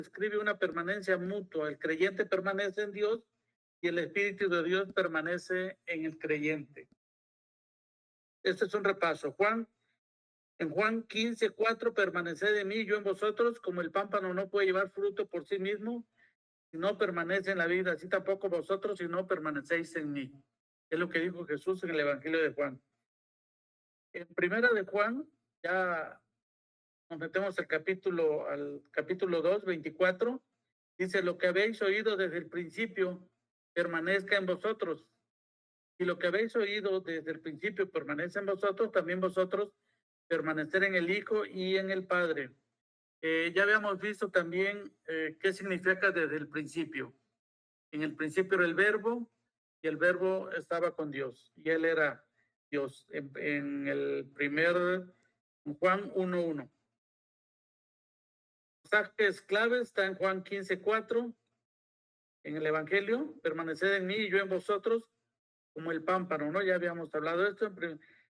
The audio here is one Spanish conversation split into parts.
describe una permanencia mutua. El creyente permanece en Dios y el Espíritu de Dios permanece en el creyente. Este es un repaso. En Juan 15:4, permaneced en mí, yo en vosotros, como el pámpano no puede llevar fruto por sí mismo, si no permanece en la vida, así tampoco vosotros si no permanecéis en mí. Es lo que dijo Jesús en el Evangelio de Juan. En primera de Juan, ya nos metemos al capítulo 2, 24, dice, lo que habéis oído desde el principio, permanezca en vosotros. Y lo que habéis oído desde el principio permanece en vosotros, también vosotros permanecer en el Hijo y en el Padre. Ya habíamos visto también qué significa desde el principio. En el principio era el Verbo y el Verbo estaba con Dios y Él era Dios. En el primer Juan 1:1. Pasajes claves está en Juan 15:4. En el Evangelio, permaneced en mí y yo en vosotros, como el pámpano, ¿no? Ya habíamos hablado de esto.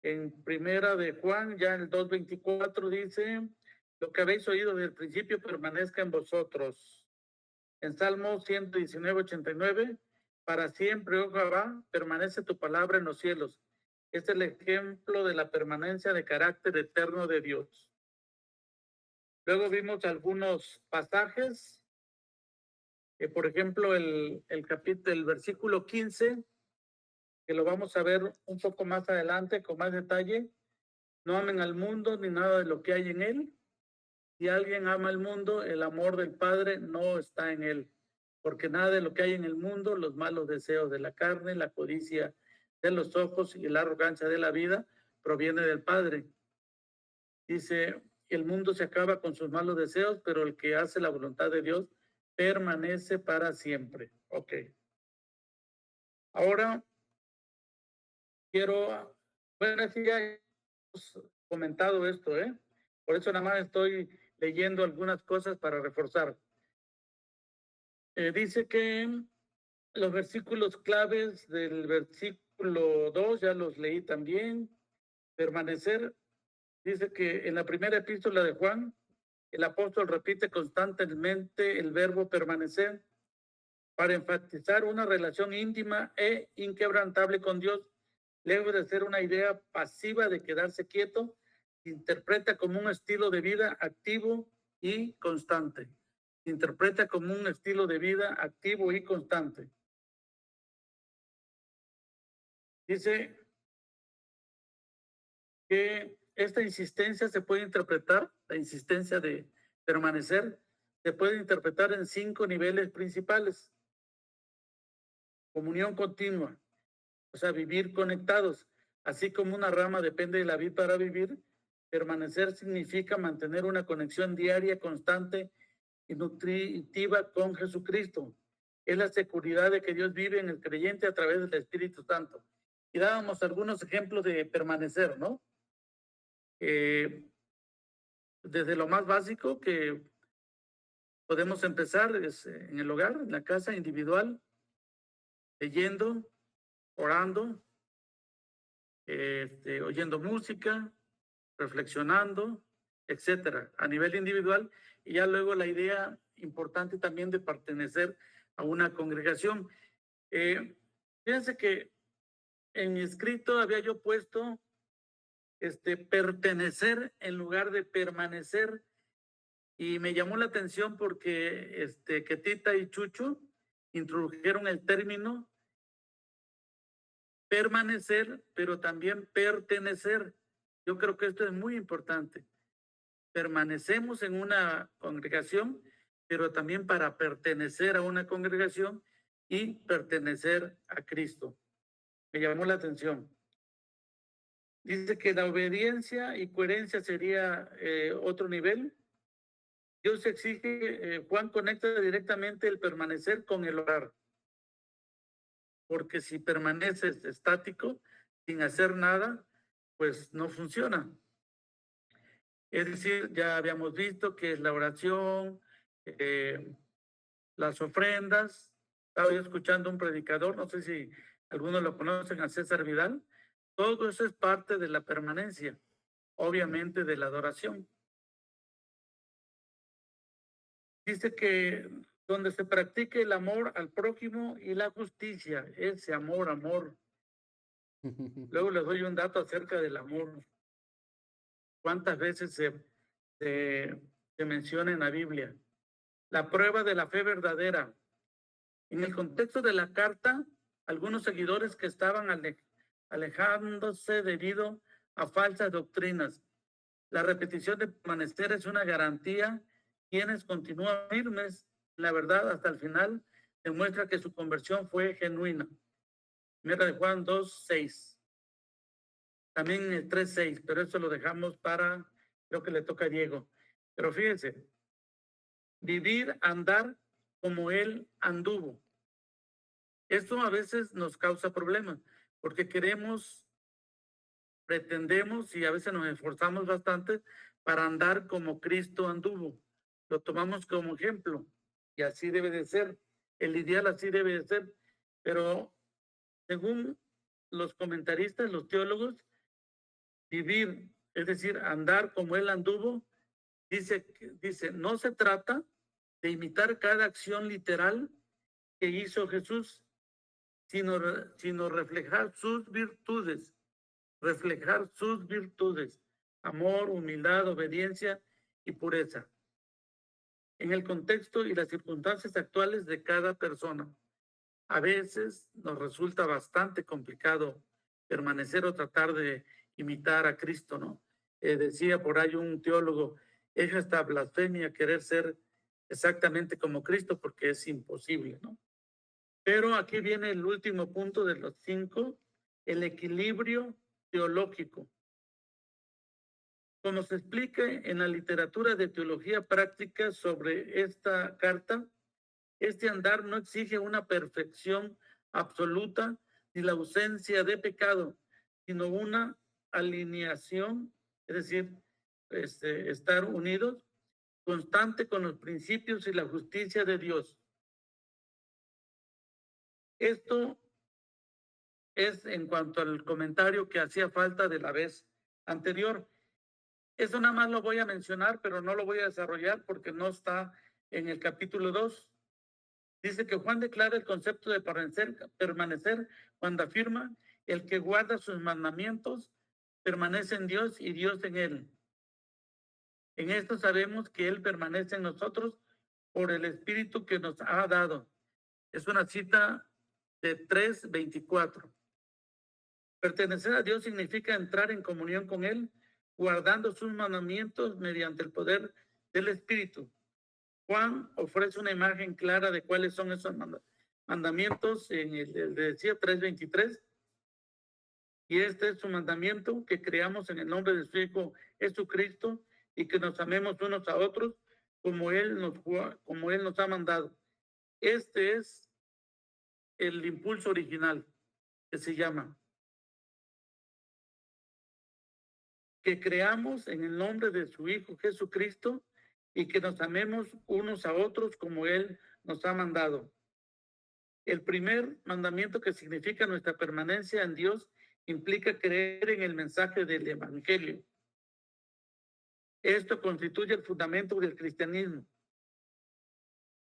En primera de Juan, ya en el 2:24 dice, lo que habéis oído desde el principio permanezca en vosotros. En Salmo 119:89, para siempre, oh Jehová, permanece tu palabra en los cielos. Este es el ejemplo de la permanencia de carácter eterno de Dios. Luego vimos algunos pasajes, por ejemplo, el versículo 15, que lo vamos a ver un poco más adelante con más detalle. No amen al mundo ni nada de lo que hay en él. Si alguien ama al mundo, el amor del Padre no está en él, porque nada de lo que hay en el mundo, los malos deseos de la carne, la codicia de los ojos y la arrogancia de la vida, proviene del Padre. Dice, el mundo se acaba con sus malos deseos, pero el que hace la voluntad de Dios permanece para siempre. Ok. Ahora bueno, sí, ya hemos comentado esto, ¿eh? Por eso nada más estoy leyendo algunas cosas para reforzar. Dice que los versículos claves del versículo 2, ya los leí también. Permanecer, dice que en la primera epístola de Juan, el apóstol repite constantemente el verbo permanecer para enfatizar una relación íntima e inquebrantable con Dios, lejos de ser una idea pasiva de quedarse quieto, interpreta como un estilo de vida activo y constante. Interpreta como un estilo de vida activo y constante. Dice que esta insistencia se puede interpretar, la insistencia de permanecer, se puede interpretar en 5 niveles principales. Comunión continua, o sea, vivir conectados. Así como una rama depende de la vid para vivir, permanecer significa mantener una conexión diaria, constante y nutritiva con Jesucristo. Es la seguridad de que Dios vive en el creyente a través del Espíritu Santo. Y dábamos algunos ejemplos de permanecer, ¿no? Desde lo más básico que podemos empezar es en el hogar, en la casa individual, leyendo, orando, oyendo música, reflexionando, etcétera, a nivel individual. Y ya luego la idea importante también de pertenecer a una congregación. Fíjense que en mi escrito había yo puesto pertenecer en lugar de permanecer, y me llamó la atención porque que Tita y Chucho introdujeron el término permanecer, pero también pertenecer. Yo creo que esto es muy importante. Permanecemos en una congregación, pero también para pertenecer a una congregación y pertenecer a Cristo. Me llamó la atención. Dice que la obediencia y coherencia sería otro nivel. Dios exige, Juan conecta directamente el permanecer con el orar. Porque si permaneces estático, sin hacer nada, pues no funciona. Es decir, ya habíamos visto que es la oración, las ofrendas. Estaba yo escuchando un predicador, no sé si algunos lo conocen, a César Vidal. Todo eso es parte de la permanencia, obviamente de la adoración. Dice que donde se practique el amor al prójimo y la justicia, ese amor. Luego les doy un dato acerca del amor. ¿Cuántas veces se menciona en la Biblia? La prueba de la fe verdadera. En el contexto de la carta, algunos seguidores que estaban alejándose debido a falsas doctrinas. La repetición de permanecer es una garantía. Quienes continúan firmes en la verdad hasta el final demuestra que su conversión fue genuina. Primera de Juan 2:6. También el 3:6, pero eso lo dejamos para, creo que le toca a Diego. Pero fíjense, vivir, andar como él anduvo. Esto a veces nos causa problemas porque pretendemos y a veces nos esforzamos bastante para andar como Cristo anduvo. Lo tomamos como ejemplo y así debe de ser. El ideal así debe de ser. Pero según los comentaristas, los teólogos, vivir, es decir, andar como él anduvo, dice, no se trata de imitar cada acción literal que hizo Jesús, sino reflejar sus virtudes, amor, humildad, obediencia y pureza, en el contexto y las circunstancias actuales de cada persona. A veces nos resulta bastante complicado permanecer o tratar de imitar a Cristo, ¿no? Decía por ahí un teólogo, es hasta blasfemia querer ser exactamente como Cristo porque es imposible, ¿no? Pero aquí viene el último punto de los 5, el equilibrio teológico. Como se explica en la literatura de teología práctica sobre esta carta, este andar no exige una perfección absoluta ni la ausencia de pecado, sino una alineación, es decir, estar unidos, constante con los principios y la justicia de Dios. Esto es en cuanto al comentario que hacía falta de la vez anterior. Eso nada más lo voy a mencionar, pero no lo voy a desarrollar porque no está en el capítulo 2. Dice que Juan declara el concepto de permanecer cuando afirma: el que guarda sus mandamientos permanece en Dios y Dios en él. En esto sabemos que él permanece en nosotros por el Espíritu que nos ha dado. Es una cita de 3:24. Pertenecer a Dios significa entrar en comunión con él, guardando sus mandamientos mediante el poder del Espíritu. Juan ofrece una imagen clara de cuáles son esos mandamientos en el decía 3:23. Y este es su mandamiento, que creamos en el nombre de su Hijo Jesucristo y que nos amemos unos a otros como Él nos ha mandado. Este es el impulso original que se llama. Que creamos en el nombre de su Hijo Jesucristo y que nos amemos unos a otros como Él nos ha mandado. El primer mandamiento, que significa nuestra permanencia en Dios, implica creer en el mensaje del Evangelio. Esto constituye el fundamento del cristianismo.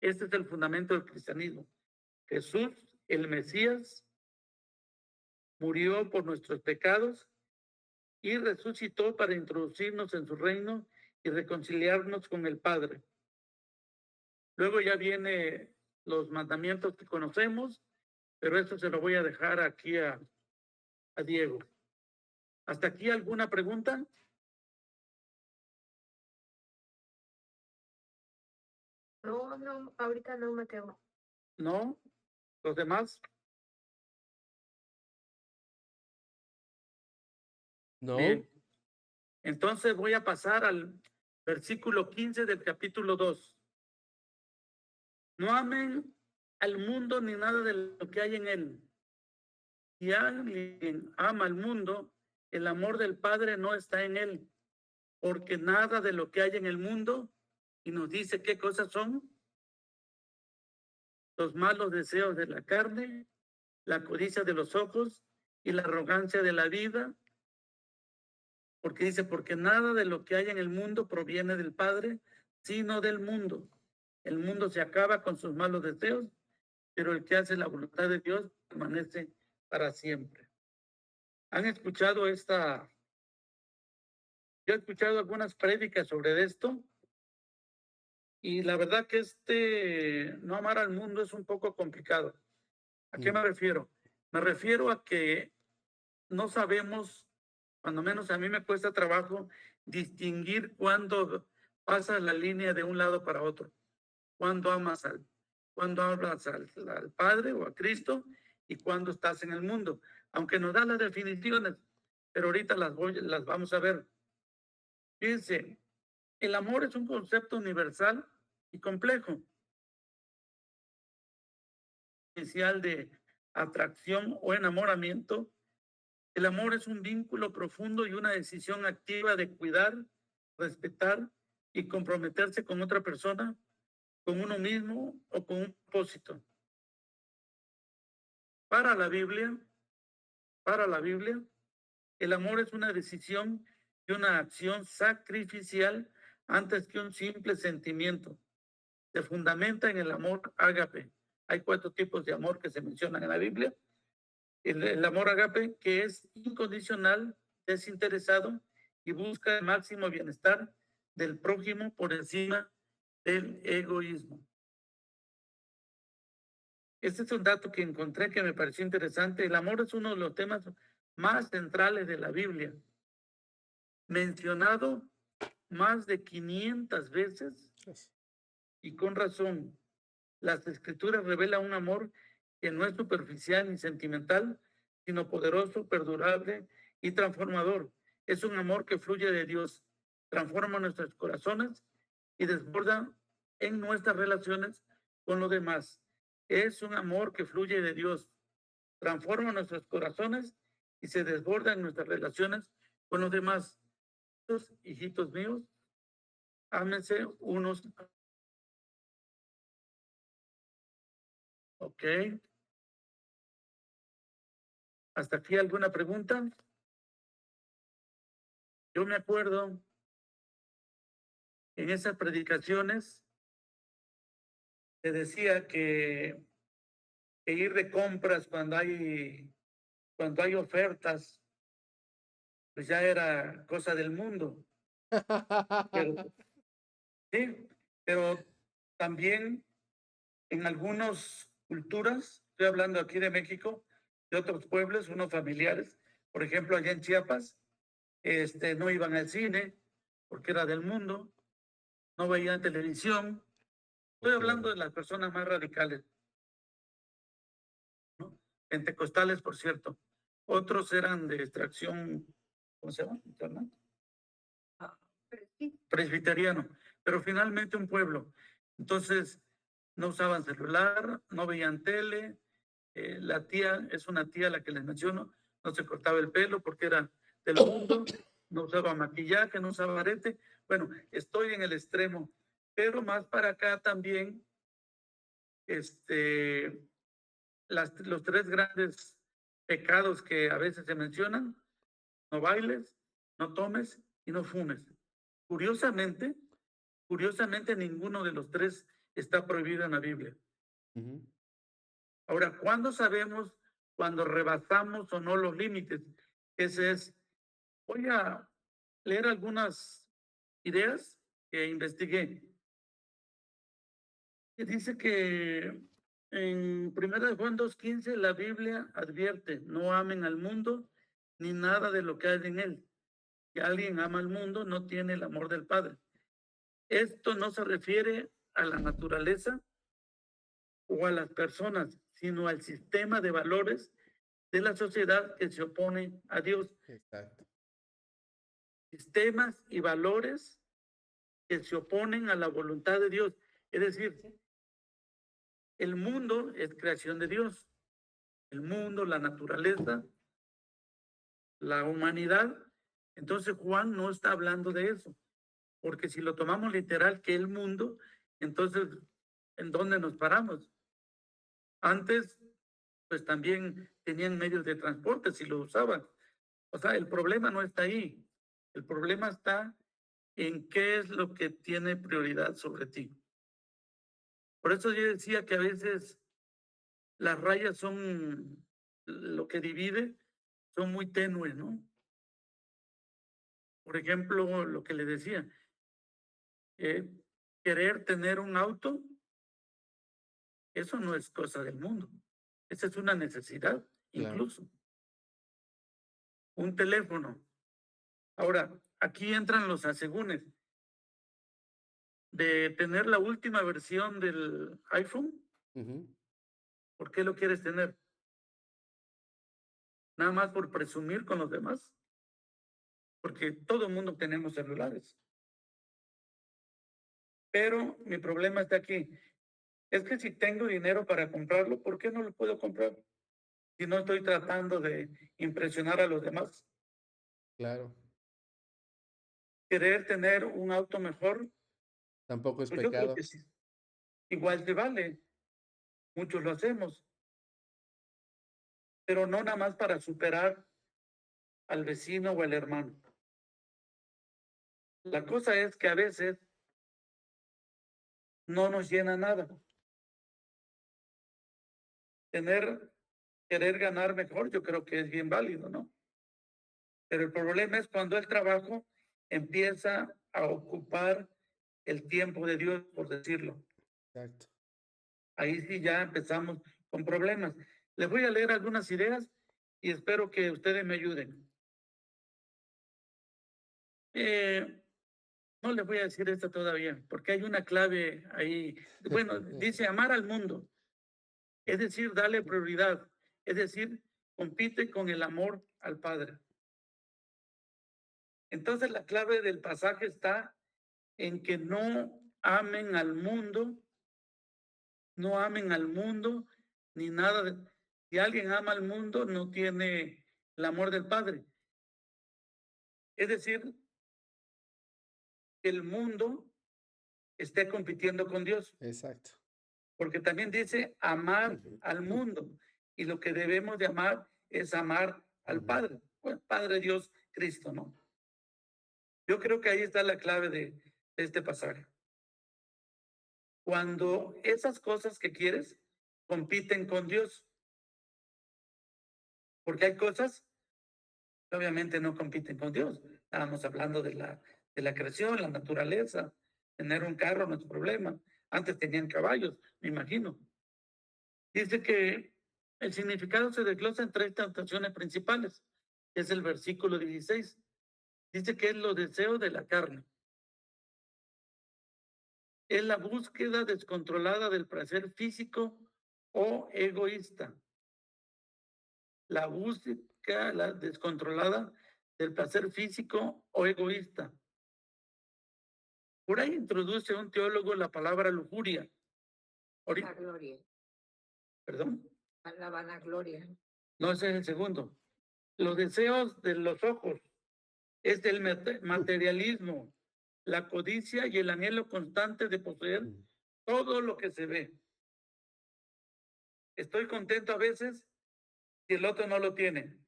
Este es el fundamento del cristianismo. Jesús, el Mesías, murió por nuestros pecados y resucitó para introducirnos en su reino y reconciliarnos con el Padre. Luego ya vienen los mandamientos que conocemos, pero esto se lo voy a dejar aquí a Diego. ¿Hasta aquí alguna pregunta? No, ahorita no, Mateo. ¿No? ¿Los demás? No. Bien. Entonces voy a pasar al versículo 15 del capítulo 2. No amen al mundo ni nada de lo que hay en él. Si alguien ama al mundo, el amor del Padre no está en él, porque nada de lo que hay en el mundo, y nos dice qué cosas son: los malos deseos de la carne, la codicia de los ojos y la arrogancia de la vida. Porque dice, porque nada de lo que hay en el mundo proviene del Padre, sino del mundo. El mundo se acaba con sus malos deseos, pero el que hace la voluntad de Dios permanece para siempre. ¿Han escuchado esta? Yo he escuchado algunas prédicas sobre esto y la verdad que no amar al mundo es un poco complicado. ¿A qué me refiero? Me refiero a que no sabemos, cuando menos a mí me cuesta trabajo, distinguir cuándo pasas la línea de un lado para otro, cuándo cuándo hablas al Padre o a Cristo y cuándo estás en el mundo. Aunque nos da las definiciones, pero ahorita las vamos a ver. Fíjense, el amor es un concepto universal y complejo, inicial de atracción o enamoramiento. El amor es un vínculo profundo y una decisión activa de cuidar, respetar y comprometerse con otra persona, con uno mismo o con un propósito. Para la Biblia, el amor es una decisión y una acción sacrificial antes que un simple sentimiento. Se fundamenta en el amor ágape. Hay 4 tipos de amor que se mencionan en la Biblia. El amor ágape, que es incondicional, desinteresado y busca el máximo bienestar del prójimo por encima del egoísmo. Este es un dato que encontré que me pareció interesante. El amor es uno de los temas más centrales de la Biblia, mencionado más de 500 veces y con razón. Las escrituras revelan un amor que no es superficial ni sentimental, sino poderoso, perdurable y transformador. Es un amor que fluye de Dios, transforma nuestros corazones y desborda en nuestras relaciones con los demás. Es un amor que fluye de Dios, transforma nuestros corazones y se desborda en nuestras relaciones con los demás. Hijitos míos, ámense unos. Ok. ¿Hasta aquí alguna pregunta? Yo me acuerdo en esas predicaciones se decía que ir de compras cuando hay ofertas, pues ya era cosa del mundo. Pero, sí, pero también en algunas culturas, estoy hablando aquí de México, de otros pueblos, unos familiares, por ejemplo, allá en Chiapas, no iban al cine porque era del mundo, no veían televisión. Estoy hablando de las personas más radicales, ¿no? Pentecostales, por cierto. Otros eran de extracción, ¿cómo se llama? Presbiteriano, pero finalmente un pueblo. Entonces, no usaban celular, no veían tele. La tía, es una tía la que les menciono, no se cortaba el pelo porque era del mundo, no usaba maquillaje, no usaba arete. Bueno, estoy en el extremo, pero más para acá también, los 3 grandes pecados que a veces se mencionan: no bailes, no tomes y no fumes. Curiosamente, ninguno de los 3 está prohibido en la Biblia. Ahora, ¿cuándo sabemos cuando rebasamos o no los límites? Ese es, voy a leer algunas ideas que investigué. Que dice que en 1 Juan 2:15 la Biblia advierte: no amen al mundo ni nada de lo que hay en él. Si alguien ama al mundo, no tiene el amor del Padre. Esto no se refiere a la naturaleza o a las personas, sino al sistema de valores de la sociedad que se opone a Dios. Exacto. Sistemas y valores que se oponen a la voluntad de Dios. Es decir, el mundo es creación de Dios. El mundo, la naturaleza, la humanidad. Entonces Juan no está hablando de eso, porque si lo tomamos literal que el mundo, entonces, ¿en dónde nos paramos? Antes, pues también tenían medios de transporte si lo usaban. O sea, el problema no está ahí. El problema está en qué es lo que tiene prioridad sobre ti. Por eso yo decía que a veces las rayas son lo que divide, son muy tenues, ¿no? Por ejemplo, lo que le decía, eh, querer tener un auto, eso no es cosa del mundo. Esa es una necesidad, Claro. incluso. Un teléfono. Ahora, aquí entran los asegúnes. De tener la última versión del iPhone, Ujú. ¿por qué lo quieres tener? Nada más por presumir con los demás, porque todo el mundo tenemos celulares. Pero mi problema está aquí. Es que si tengo dinero para comprarlo, ¿por qué no lo puedo comprar? Si no estoy tratando de impresionar a los demás. Claro. Querer tener un auto mejor, Tampoco es pues yo creo pecado. que sí. Igual te vale. Muchos lo hacemos. Pero no nada más para superar al vecino o al hermano. La cosa es que a veces no nos llena nada. Querer ganar mejor, yo creo que es bien válido, ¿no? Pero el problema es cuando el trabajo empieza a ocupar el tiempo de Dios, por decirlo. Exacto. Ahí sí ya empezamos con problemas. Les voy a leer algunas ideas y espero que ustedes me ayuden. No les voy a decir esta todavía, porque hay una clave ahí. Bueno, dice amar al mundo, es decir, darle prioridad, es decir, compite con el amor al Padre. Entonces la clave del pasaje está en que no amen al mundo, no amen al mundo, ni nada. Si alguien ama al mundo, no tiene el amor del Padre. Es decir, que el mundo esté compitiendo con Dios, Exacto. porque también dice amar al mundo, y lo que debemos de amar es amar al Padre, bueno, Padre Dios Cristo, ¿no? Yo creo que ahí está la clave de este pasaje. Cuando esas cosas que quieres compiten con Dios, porque hay cosas que obviamente no compiten con Dios. Estábamos hablando de la creación, la naturaleza, tener un carro no es problema. Antes tenían caballos, me imagino. Dice que el significado se desglosa en 3 tentaciones principales. Es el versículo 16. Dice que es los deseos de la carne. Es la búsqueda descontrolada del placer físico o egoísta. La búsqueda descontrolada del placer físico o egoísta. Por ahí introduce un teólogo la palabra lujuria. La gloria, Perdón, la vanagloria. no, ese es el segundo. Los deseos de los ojos es del materialismo, la codicia y el anhelo constante de poseer todo lo que se ve. Estoy contento a veces si el otro no lo tiene,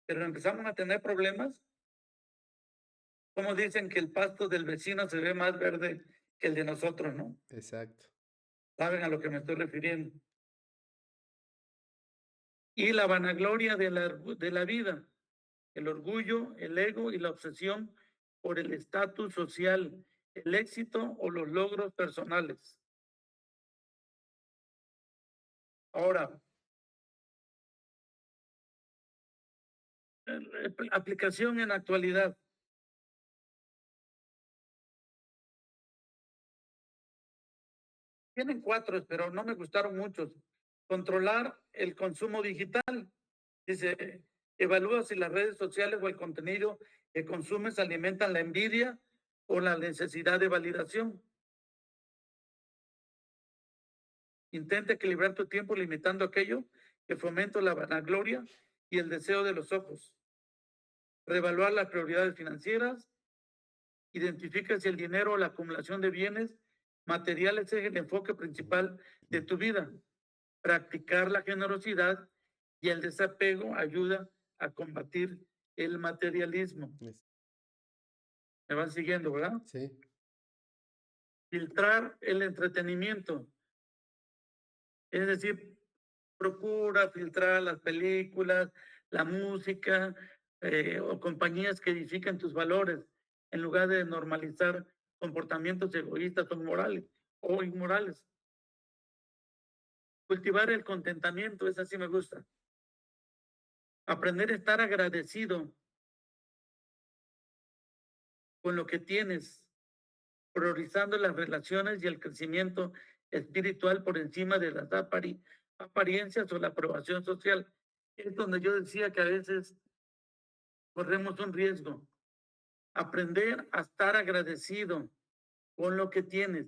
pero empezamos a tener problemas. Como dicen que el pasto del vecino se ve más verde que el de nosotros, ¿no? Exacto. Saben a lo que me estoy refiriendo. Y la vanagloria de la vida, el orgullo, el ego y la obsesión por el estatus social, el éxito o los logros personales. Ahora, aplicación en la actualidad. Tienen 4, pero no me gustaron muchos. Controlar el consumo digital. Dice, evalúa si las redes sociales o el contenido que consumes alimentan la envidia o la necesidad de validación. Intenta equilibrar tu tiempo limitando aquello que fomenta la vanagloria y el deseo de los ojos. Reevaluar las prioridades financieras. Identifica si el dinero o la acumulación de bienes materiales es el enfoque principal de tu vida. Practicar la generosidad y el desapego ayuda a combatir el materialismo. Es- ¿Me van siguiendo, verdad? Sí. filtrar el entretenimiento. Es decir, procura filtrar las películas, la música o compañías que edifican tus valores en lugar de normalizar comportamientos egoístas o inmorales. Cultivar el contentamiento, esa sí me gusta. Aprender a estar agradecido con lo que tienes, priorizando las relaciones y el crecimiento espiritual por encima de las apariencias o la aprobación social. Es donde yo decía que a veces corremos un riesgo. Aprender a estar agradecido con lo que tienes.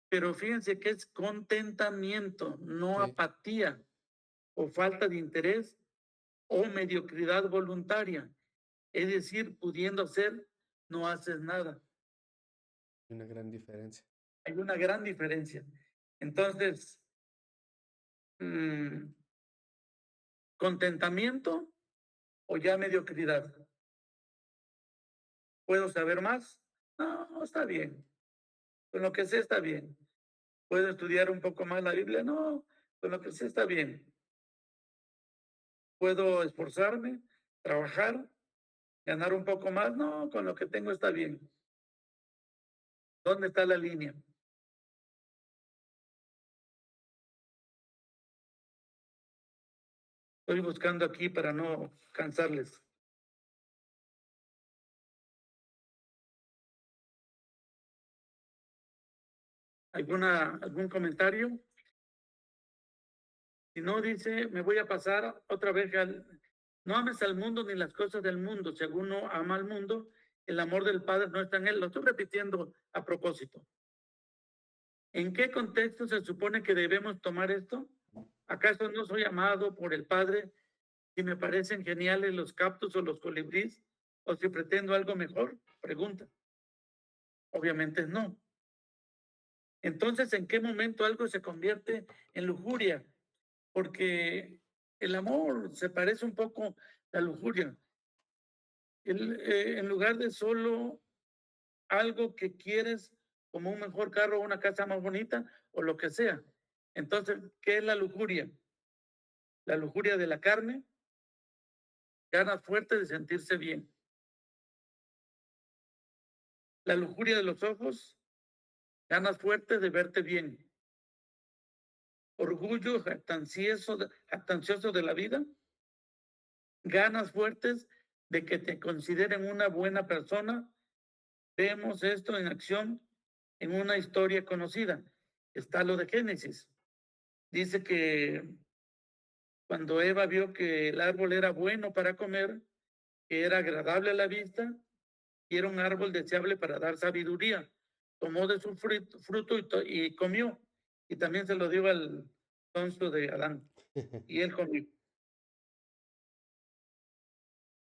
Pero fíjense que es contentamiento, no Sí, apatía o falta de interés o mediocridad voluntaria. Es decir, pudiendo hacer, no haces nada. hay una gran diferencia. Hay una gran diferencia. Entonces, mm, contentamiento o ya mediocridad. ¿Puedo saber más? No, está bien. Con lo que sé está bien. ¿Puedo estudiar un poco más la Biblia? No, con lo que sé está bien. ¿Puedo esforzarme, trabajar, ganar un poco más? No, con lo que tengo está bien. ¿Dónde está la línea? Estoy buscando aquí para no cansarles. ¿Algún comentario? Si no, dice, me voy a pasar otra vez no ames al mundo ni las cosas del mundo. Si alguno ama al mundo, el amor del Padre no está en él. Lo estoy repitiendo a propósito. ¿En qué contexto se supone que debemos tomar esto? ¿Acaso no soy amado por el Padre si me parecen geniales los cactus o los colibríes? ¿O si pretendo algo mejor? Pregunta. Obviamente no. Entonces, ¿en qué momento algo se convierte en lujuria? Porque el amor se parece un poco a la lujuria. En lugar de solo algo que quieres, como un mejor carro o una casa más bonita o lo que sea. Entonces, ¿qué es la lujuria? La lujuria de la carne, ganas fuertes de sentirse bien. La lujuria de los ojos, ganas fuertes de verte bien. Orgullo jactancioso de la vida, ganas fuertes de que te consideren una buena persona. Vemos esto en acción en una historia conocida. Está lo de Génesis. Dice que cuando Eva vio que el árbol era bueno para comer, que era agradable a la vista y era un árbol deseable para dar sabiduría, tomó de su fruto y comió. Y también se lo dio al sonso de Adán. Y él comió.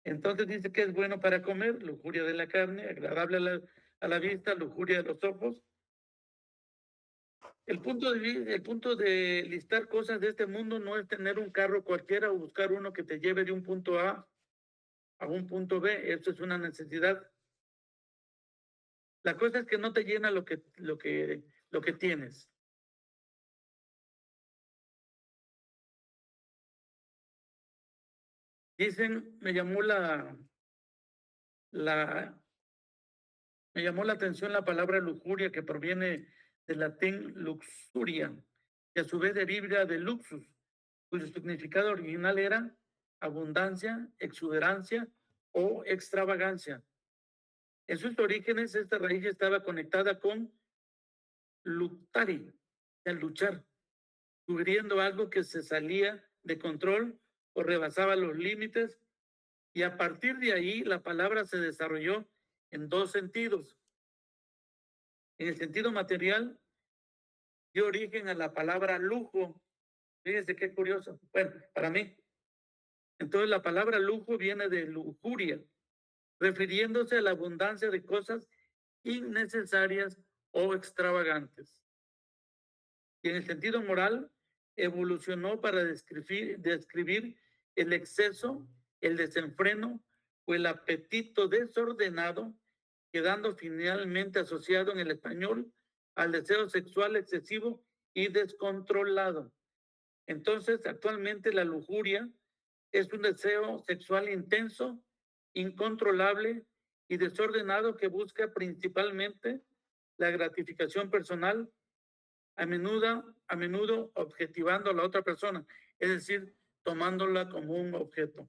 Entonces dice que es bueno para comer, lujuria de la carne, agradable a la vista, lujuria de los ojos. El punto de listar cosas de este mundo no es tener un carro cualquiera o buscar uno que te lleve de un punto a un punto B. Eso es una necesidad. La cosa es que no te llena lo que tienes. Dicen, la, me llamó la atención la palabra lujuria que proviene del latín luxuria, que a su vez deriva de luxus, cuyo significado original era abundancia, exuberancia o extravagancia. En sus orígenes, esta raíz estaba conectada con luctari, el luchar, sugiriendo algo que se salía de control o rebasaba los límites, y a partir de ahí la palabra se desarrolló en dos sentidos. En el sentido material, dio origen a la palabra lujo. Fíjense qué curioso. Bueno, para mí. Entonces la palabra lujo viene de lujuria, refiriéndose a la abundancia de cosas innecesarias o extravagantes. Y en el sentido moral, evolucionó para describir el exceso, el desenfreno o el apetito desordenado quedando finalmente asociado en el español al deseo sexual excesivo y descontrolado. Entonces, actualmente la lujuria es un deseo sexual intenso, incontrolable y desordenado que busca principalmente la gratificación personal, a menudo objetivando a la otra persona, es decir, tomándola como un objeto.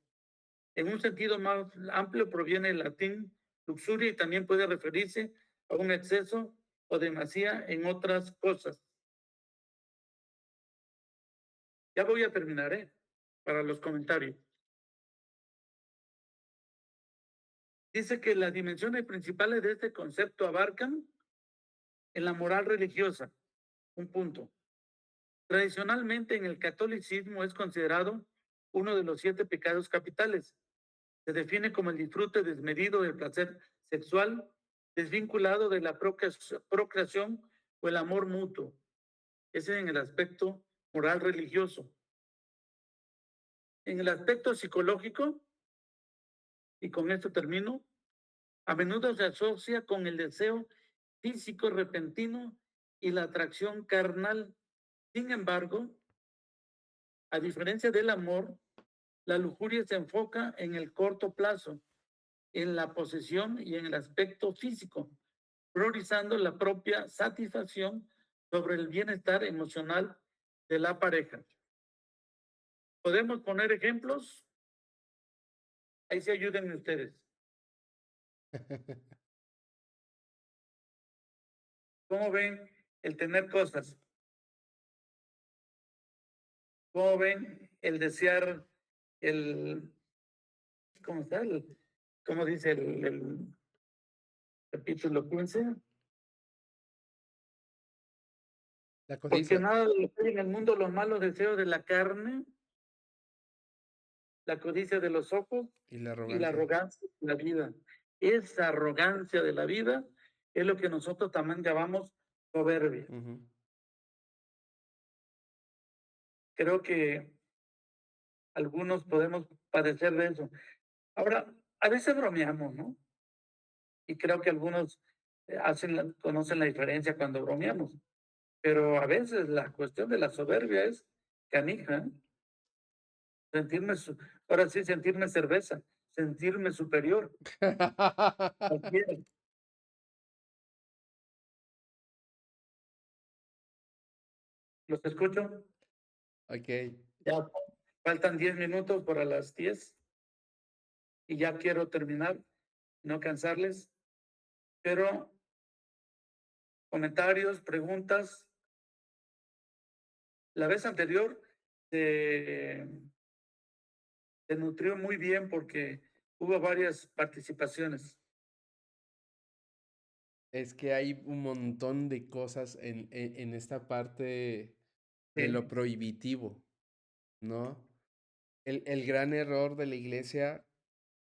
En un sentido más amplio proviene el latín luxuria y también puede referirse a un exceso o demasía en otras cosas. Ya voy a terminar, para los comentarios. Dice que las dimensiones principales de este concepto abarcan en la moral religiosa, un punto. Tradicionalmente en el catolicismo es considerado uno de los 7 pecados capitales. Se define como el disfrute desmedido del placer sexual, desvinculado de la procreación o el amor mutuo. Ese en el aspecto moral religioso. En el aspecto psicológico, y con esto termino, a menudo se asocia con el deseo físico repentino y la atracción carnal. Sin embargo, a diferencia del amor, la lujuria se enfoca en el corto plazo, en la posesión y en el aspecto físico, priorizando la propia satisfacción sobre el bienestar emocional de la pareja. ¿Podemos poner ejemplos? Ahí se ayuden ustedes. ¿Cómo ven el tener cosas? ¿Cómo ven el desear ¿cómo está? ¿Cómo dice el capítulo 15? La Porque codicia nada de lo que hay en el mundo, los malos deseos de la carne, la codicia de los ojos y la y la arrogancia. arrogancia de la vida. Esa arrogancia de la vida es lo que nosotros también llamamos soberbia. Creo que algunos podemos padecer de eso. Ahora, a veces bromeamos, ¿no? Y creo que algunos conocen la diferencia cuando bromeamos. Pero a veces la cuestión de la soberbia es canija, ¿eh? Ahora sí, sentirme cerveza, sentirme superior. Cualquiera. ¿Los escucho? Okey. Ya faltan 10 minutos para las 10 y ya quiero terminar, no cansarles, pero comentarios, preguntas. La vez anterior se nutrió muy bien porque hubo varias participaciones. Es que hay un montón de cosas en esta parte de Sí, lo prohibitivo, ¿no? El gran error de la iglesia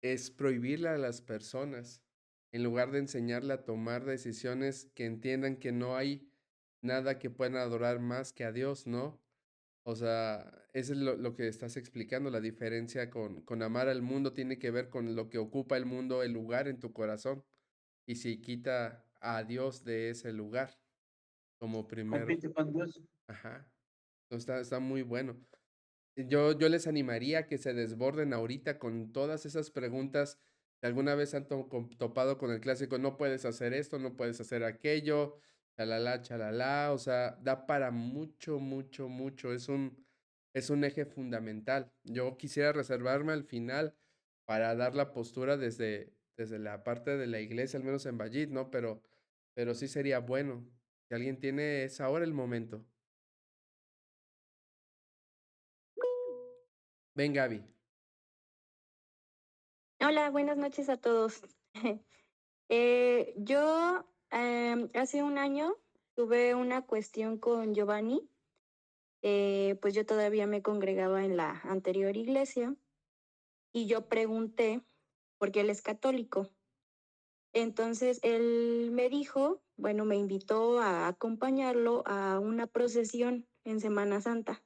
es prohibirle a las personas, en lugar de enseñarle a tomar decisiones que entiendan que no hay nada que puedan adorar más que a Dios, ¿no? O sea, eso es lo que estás explicando, la diferencia con amar al mundo tiene que ver con lo que ocupa el mundo, el lugar en tu corazón, y si quita a Dios de ese lugar como primero. compite con Dios. Ajá. Entonces está muy bueno. Yo les animaría a que se desborden ahorita con todas esas preguntas que alguna vez han topado con el clásico, no puedes hacer esto, no puedes hacer aquello, chalala, chalala, o sea, da para mucho, mucho, mucho, es un eje fundamental. Yo quisiera reservarme al final para dar la postura desde la parte de la iglesia, al menos en Vallit, ¿no? Pero sí sería bueno. Si alguien tiene, es ahora el momento. Ven, Gaby. Hola, buenas noches a todos. Yo hace un año tuve una cuestión con Giovanni. Pues yo todavía me congregaba en la anterior iglesia y yo pregunté, porque él es católico. Entonces él me dijo, bueno, me invitó a acompañarlo a una procesión en Semana Santa.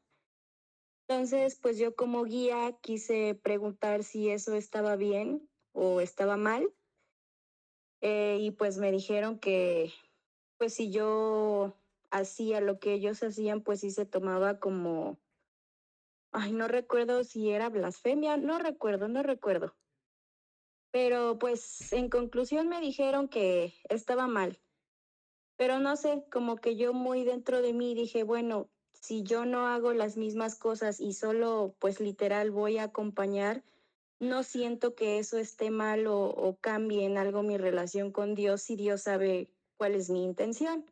Entonces, pues yo como guía quise preguntar si eso estaba bien o estaba mal. y pues me dijeron que pues si yo hacía lo que ellos hacían, pues sí se tomaba como, ay, no recuerdo si era blasfemia, no recuerdo. Pero pues en conclusión me dijeron que estaba mal. Pero no sé, como que yo muy dentro de mí dije, bueno, si yo no hago las mismas cosas y solo pues literal voy a acompañar, no siento que eso esté mal o cambie en algo mi relación con Dios si Dios sabe cuál es mi intención.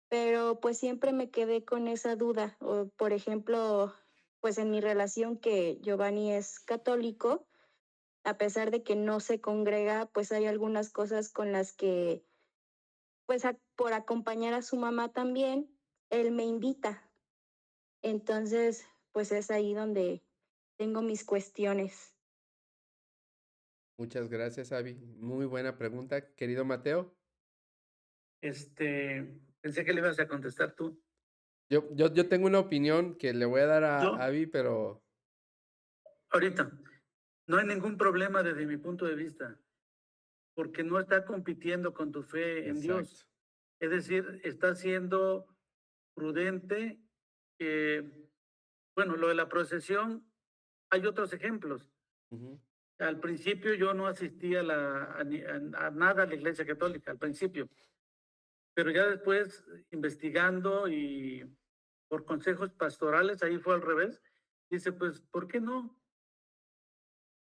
Pero pues siempre me quedé con esa duda. O, por ejemplo, pues en mi relación que Giovanni es católico, a pesar de que no se congrega, pues hay algunas cosas con las que, pues por acompañar a su mamá también, él me invita. Entonces, pues es ahí donde tengo mis cuestiones. Muchas gracias, Avi. Muy buena pregunta, querido Mateo. Pensé que le ibas a contestar tú. Yo tengo una opinión que le voy a dar a Yo, Avi, pero ahorita, no hay ningún problema desde mi punto de vista, porque no está compitiendo con tu fe en exacto. Dios. Es decir, está siendo prudente. Bueno, lo de la procesión, hay otros ejemplos. Ujú. Al principio yo no asistía a nada a la Iglesia Católica, al principio, pero ya después investigando y por consejos pastorales, ahí fue al revés, dice, pues, ¿por qué no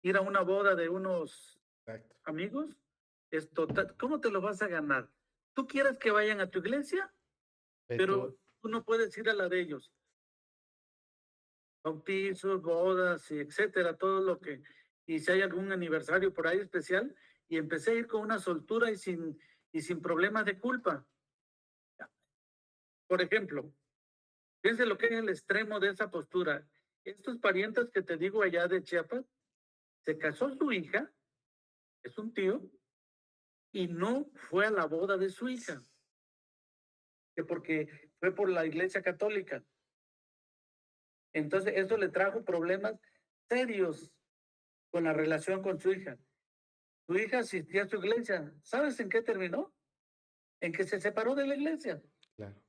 ir a una boda de unos Exacto. amigos? Es total, ¿cómo te lo vas a ganar? Tú quieres que vayan a tu iglesia, Ve tú. pero tú no puedes ir a la de ellos. Bautizos, bodas, y etcétera, todo lo que, y si hay algún aniversario por ahí especial, y empecé a ir con una soltura y sin problemas de culpa. Por ejemplo, fíjense lo que es el extremo de esa postura. Estos parientes que te digo allá de Chiapas, se casó su hija, es un tío, y no fue a la boda de su hija, que porque fue por la iglesia católica. Entonces, eso le trajo problemas serios con la relación con su hija. Su hija asistía a su iglesia. ¿Sabes en qué terminó? En que se separó de la iglesia. Claro.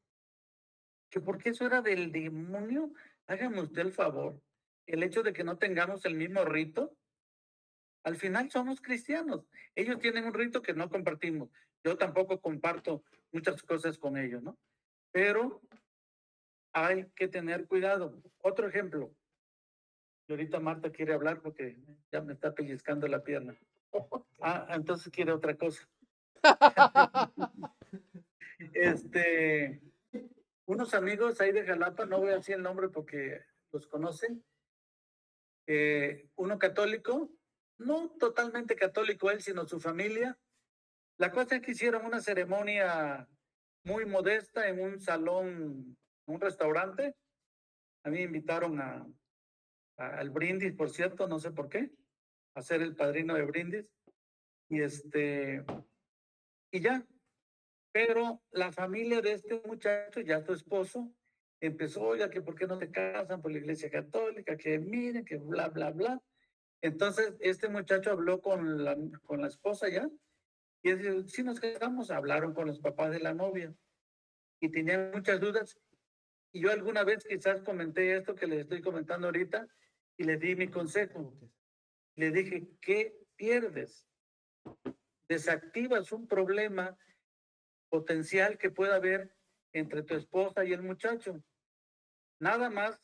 Que porque eso era del demonio. Hágame usted el favor. El hecho de que no tengamos el mismo rito, al final somos cristianos. Ellos tienen un rito que no compartimos. Yo tampoco comparto muchas cosas con ellos, ¿no? Pero hay que tener cuidado. Otro ejemplo. Y ahorita Marta quiere hablar porque ya me está pellizcando la pierna. Ah, entonces quiere otra cosa. Unos amigos ahí de Jalapa, no voy a decir el nombre porque los conocen. Uno católico, no totalmente católico él, sino su familia. La cosa es que hicieron una ceremonia muy modesta en un salón, un restaurante. A mí me invitaron al brindis, por cierto, no sé por qué, a ser el padrino de brindis. Y ya, pero la familia de este muchacho, ya su esposo, empezó, oiga, que por qué no te casan por la iglesia católica, que miren, que bla, bla, bla. Entonces, este muchacho habló con la esposa ya, y dice, si nos casamos, hablaron con los papás de la novia, y tenían muchas dudas, y yo alguna vez quizás comenté esto que les estoy comentando ahorita, y les di mi consejo. Le dije, ¿qué pierdes? Desactivas un problema potencial que pueda haber entre tu esposa y el muchacho. Nada más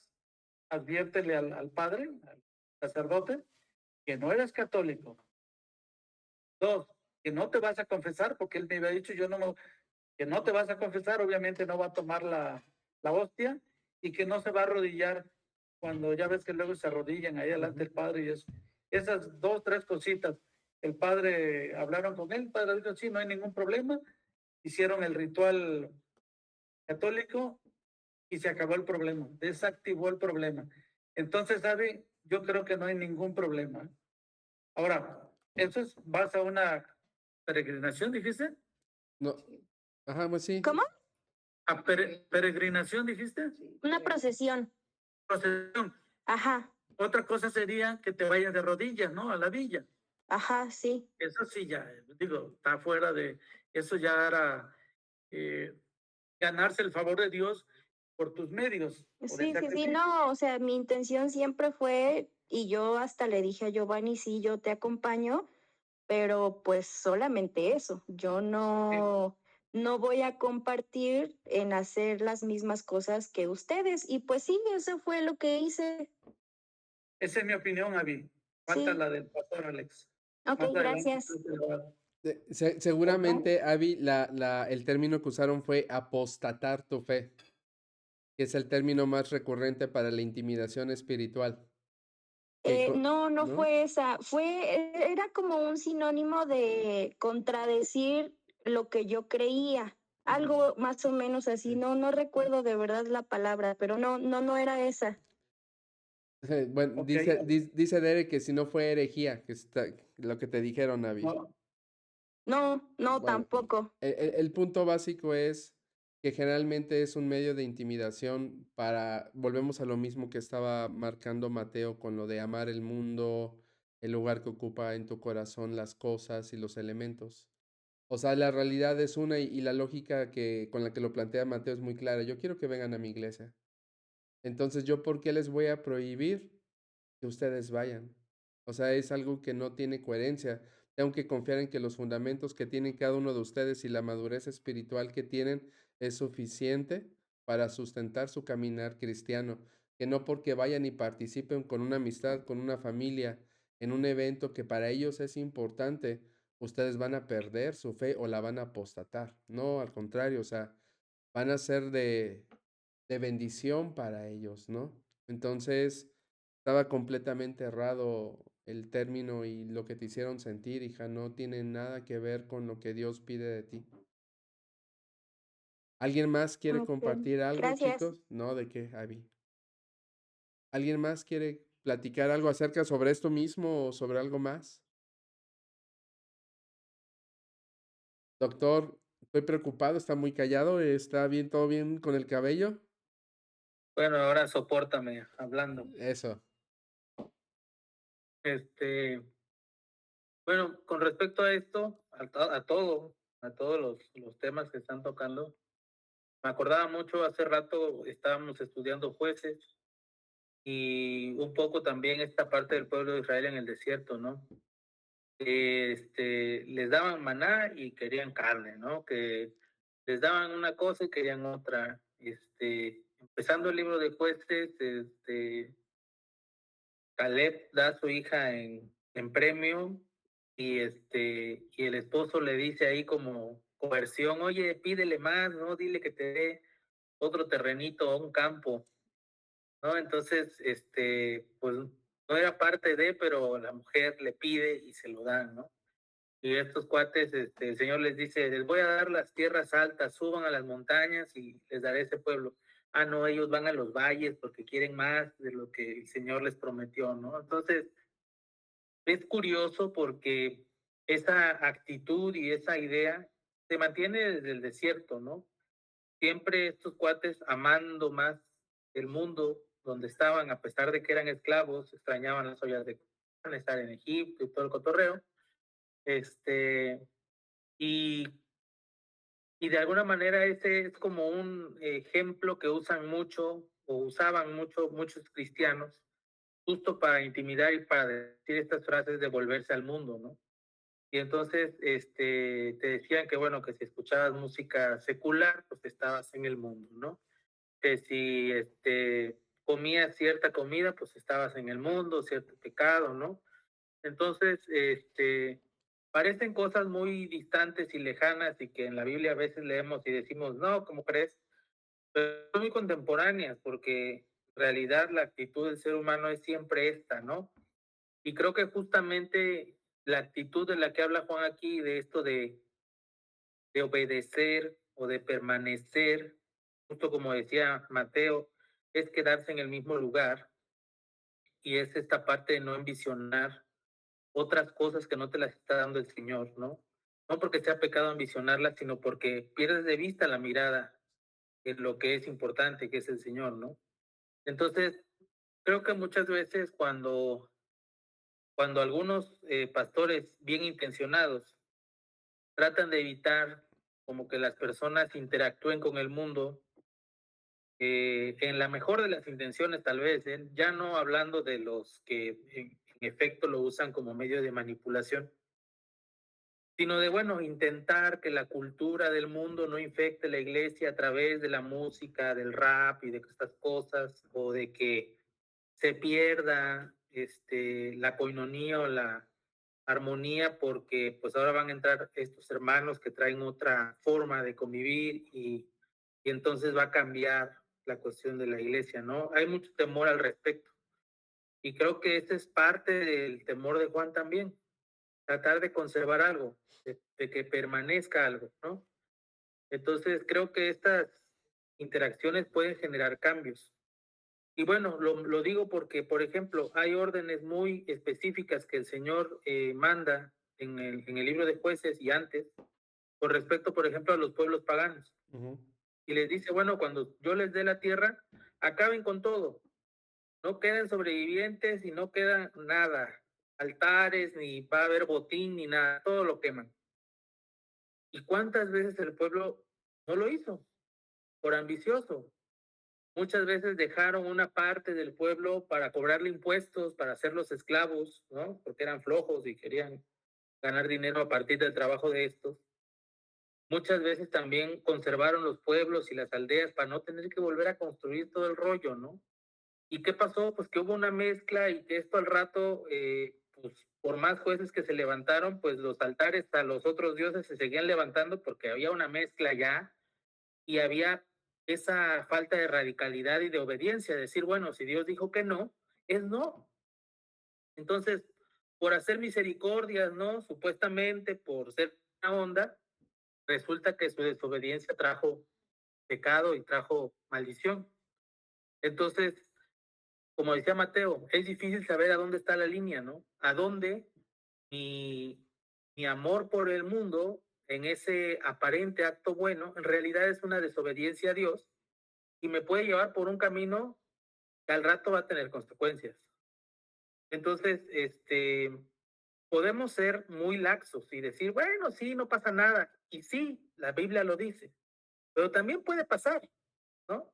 adviértele al padre, al sacerdote, que no eres católico. 2, que no te vas a confesar, porque él me había dicho, que no te vas a confesar, obviamente no va a tomar la hostia, y que no se va a arrodillar cuando ya ves que luego se arrodillan ahí delante del padre y eso. Esas 2, 3 cositas. El padre, hablaron con él, el padre dijo, sí, no hay ningún problema. Hicieron el ritual católico y se acabó el problema, desactivó el problema. Entonces, ¿sabe? Yo creo que no hay ningún problema. Ahora, eso es base a una peregrinación, dijiste. No. Ajá, pues sí. ¿Cómo? ¿A peregrinación, dijiste? Una procesión. Procesión. Ajá. Otra cosa sería que te vayas de rodillas, ¿no? A la villa. Ajá, sí. Eso sí ya, digo, está fuera de, eso ya era eh, ganarse el favor de Dios por tus medios, por el Sí, sí, sí, sacrificio. no, o sea, mi intención siempre fue, y yo hasta le dije a Giovanni, sí, yo te acompaño, pero pues solamente eso. Yo Sí, no voy a compartir en hacer las mismas cosas que ustedes. Y pues sí, eso fue lo que hice. esa es mi opinión, Avi. Falta Sí, la del pastor Alex. ok, Más adelante. gracias. Seguramente, Avi, el término que usaron fue apostatar tu fe, que es el término más recurrente para la intimidación espiritual. No, no ¿No? fue esa, era como un sinónimo de contradecir lo que yo creía, algo más o menos así, no recuerdo de verdad la palabra, pero no era esa. Bueno, Ok, dice Derek que si no fue herejía, que está, lo que te dijeron, Avi. no, No, Bueno, tampoco. el punto básico es que generalmente es un medio de intimidación para, volvemos a lo mismo que estaba marcando Mateo con lo de amar el mundo, el lugar que ocupa en tu corazón las cosas y los elementos. O sea, la realidad es una y la lógica que con la que lo plantea Mateo es muy clara. Yo quiero que vengan a mi iglesia. Entonces, ¿yo por qué les voy a prohibir que ustedes vayan? O sea, es algo que no tiene coherencia. Tengo que confiar en que los fundamentos que tienen cada uno de ustedes y la madurez espiritual que tienen es suficiente para sustentar su caminar cristiano. Que no porque vayan y participen con una amistad, con una familia, en un evento que para ellos es importante, ustedes van a perder su fe o la van a apostatar. No, al contrario, o sea, van a ser de bendición para ellos, ¿no? Entonces, estaba completamente errado el término y lo que te hicieron sentir, hija, no tiene nada que ver con lo que Dios pide de ti. ¿Alguien más quiere Ok, compartir algo, gracias. chicos? No, ¿de qué, Abby? ¿Alguien más quiere platicar algo acerca sobre esto mismo o sobre algo más? Doctor, estoy preocupado, está muy callado, ¿está bien, todo bien con el cabello? bueno, ahora sopórtame hablando. Eso. Este, bueno, con respecto a esto, a todos los temas que están tocando, me acordaba mucho, hace rato estábamos estudiando jueces y un poco también esta parte del pueblo de Israel en el desierto, ¿no? Les daban maná y querían carne, ¿no? Que les daban una cosa y querían otra. Empezando el libro de jueces, Caleb da a su hija en premio y el esposo le dice ahí como coerción, oye, pídele más, ¿no? Dile que te dé otro terrenito o un campo, ¿no? Entonces, pues no era parte de, pero la mujer le pide y se lo dan, ¿no? Y estos cuates, el Señor les dice, les voy a dar las tierras altas, suban a las montañas y les daré ese pueblo. Ah, no, ellos van a los valles porque quieren más de lo que el Señor les prometió, ¿no? Entonces, es curioso porque esa actitud y esa idea se mantiene desde el desierto, ¿no? Siempre estos cuates amando más el mundo donde estaban, a pesar de que eran esclavos, extrañaban las ollas de pan, estar en Egipto y todo el cotorreo. Este, y, y de alguna manera ese es como un ejemplo que usan mucho o usaban mucho muchos cristianos justo para intimidar y para decir estas frases de volverse al mundo, ¿no? Y entonces te decían que, bueno, que si escuchabas música secular, pues estabas en el mundo, ¿no? Que si comías cierta comida, pues estabas en el mundo, cierto pecado, ¿no? Entonces, parecen cosas muy distantes y lejanas y que en la Biblia a veces leemos y decimos, no, ¿cómo crees? Pero son muy contemporáneas porque en realidad la actitud del ser humano es siempre esta, ¿no? Y creo que justamente la actitud de la que habla Juan aquí, de esto de obedecer o de permanecer, justo como decía Mateo, es quedarse en el mismo lugar y es esta parte de no ambicionar otras cosas que no te las está dando el Señor, ¿no? No porque sea pecado ambicionarlas, sino porque pierdes de vista la mirada en lo que es importante, que es el Señor, ¿no? Entonces, creo que muchas veces cuando cuando algunos pastores bien intencionados tratan de evitar como que las personas interactúen con el mundo, en la mejor de las intenciones tal vez, ya no hablando de los que en efecto lo usan como medio de manipulación, sino de, bueno, intentar que la cultura del mundo no infecte la iglesia a través de la música, del rap y de estas cosas, o de que se pierda la coinonía o la armonía, porque pues ahora van a entrar estos hermanos que traen otra forma de convivir y entonces va a cambiar la cuestión de la iglesia, ¿no? Hay mucho temor al respecto. Y creo que ese es parte del temor de Juan también, tratar de conservar algo, de que permanezca algo, ¿no? Entonces creo que estas interacciones pueden generar cambios. Y bueno, lo digo porque, por ejemplo, hay órdenes muy específicas que el Señor manda en el libro de Jueces y antes, con respecto, por ejemplo, a los pueblos paganos. Ujú. Y les dice, bueno, cuando yo les dé la tierra, acaben con todo. No quedan sobrevivientes y no queda nada. Altares, ni va a haber botín, ni nada. Todo lo queman. ¿Y cuántas veces el pueblo no lo hizo? Por ambicioso. Muchas veces dejaron una parte del pueblo para cobrarle impuestos, para hacerlos esclavos, ¿no? Porque eran flojos y querían ganar dinero a partir del trabajo de estos. Muchas veces también conservaron los pueblos y las aldeas para no tener que volver a construir todo el rollo, ¿no? ¿Y qué pasó? Pues que hubo una mezcla y que esto al rato, pues por más jueces que se levantaron, pues los altares a los otros dioses se seguían levantando porque había una mezcla ya y había esa falta de radicalidad y de obediencia, decir, bueno, si Dios dijo que no, es no. Entonces, por hacer misericordias, ¿no? Supuestamente por ser una onda, resulta que su desobediencia trajo pecado y trajo maldición. Entonces, como decía Mateo, es difícil saber a dónde está la línea, ¿no? A dónde mi amor por el mundo, en ese aparente acto bueno, en realidad es una desobediencia a Dios y me puede llevar por un camino que al rato va a tener consecuencias. Entonces, podemos ser muy laxos y decir, bueno, sí, no pasa nada. Y sí, la Biblia lo dice, pero también puede pasar, ¿no?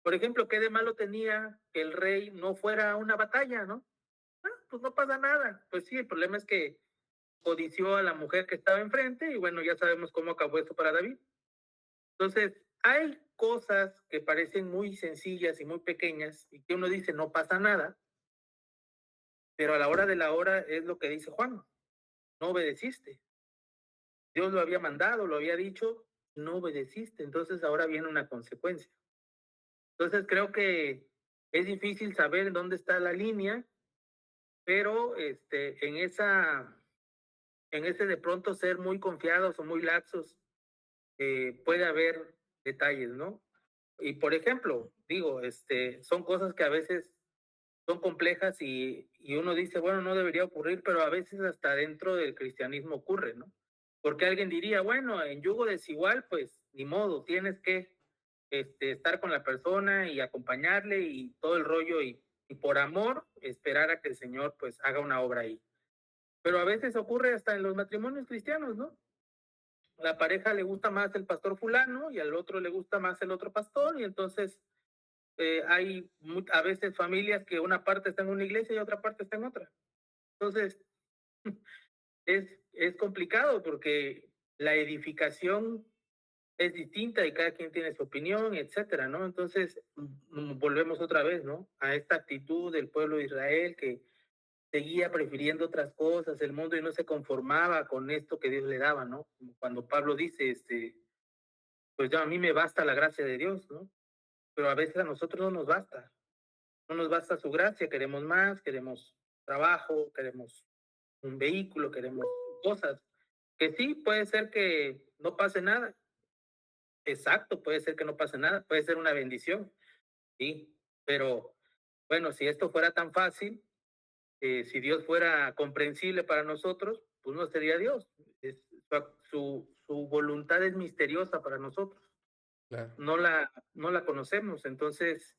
Por ejemplo, ¿qué de malo tenía que el rey no fuera a una batalla, ¿no? Pues no pasa nada. Pues sí, el problema es que codició a la mujer que estaba enfrente y bueno, ya sabemos cómo acabó eso para David. Entonces, hay cosas que parecen muy sencillas y muy pequeñas y que uno dice no pasa nada, pero a la hora de la hora es lo que dice Juan, no obedeciste. Dios lo había mandado, lo había dicho, no obedeciste, entonces ahora viene una consecuencia. Entonces creo que es difícil saber dónde está la línea, pero en ese de pronto ser muy confiados o muy laxos, puede haber detalles, ¿no? Y por ejemplo, digo, son cosas que a veces son complejas y uno dice, bueno, no debería ocurrir, pero a veces hasta dentro del cristianismo ocurre, ¿no? Porque alguien diría, bueno, en yugo desigual, pues ni modo, tienes que estar con la persona y acompañarle y todo el rollo y por amor esperar a que el Señor pues haga una obra ahí. Pero a veces ocurre hasta en los matrimonios cristianos, ¿no? La pareja le gusta más el pastor fulano y al otro le gusta más el otro pastor y entonces hay a veces familias que una parte está en una iglesia y otra parte está en otra. Entonces, es complicado porque la edificación es distinta y cada quien tiene su opinión, etcétera, ¿no? Entonces, volvemos otra vez, ¿no? A esta actitud del pueblo de Israel que seguía prefiriendo otras cosas, el mundo, y no se conformaba con esto que Dios le daba, ¿no? Como cuando Pablo dice, pues ya a mí me basta la gracia de Dios, ¿no? Pero a veces a nosotros no nos basta. No nos basta su gracia, queremos más, queremos trabajo, queremos un vehículo, queremos cosas. Que sí, puede ser que no pase nada. Exacto, puede ser que no pase nada, puede ser una bendición, sí. Pero bueno, si esto fuera tan fácil, si Dios fuera comprensible para nosotros, pues no sería Dios. Su voluntad es misteriosa para nosotros. Claro. No la conocemos. Entonces,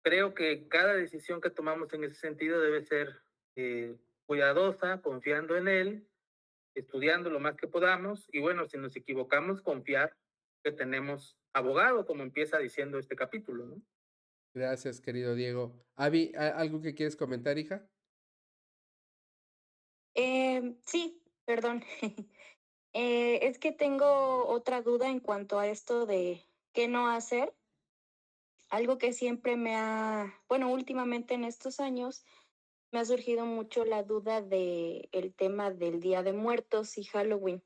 creo que cada decisión que tomamos en ese sentido debe ser cuidadosa, confiando en Él, estudiando lo más que podamos, y bueno, si nos equivocamos, confiar que tenemos abogado, como empieza diciendo este capítulo, ¿no? Gracias, querido Diego. Avi, ¿algo que quieres comentar, hija? Sí, perdón. Es que tengo otra duda en cuanto a esto de qué no hacer. Algo que siempre bueno, últimamente en estos años me ha surgido mucho la duda de el tema del Día de Muertos y Halloween,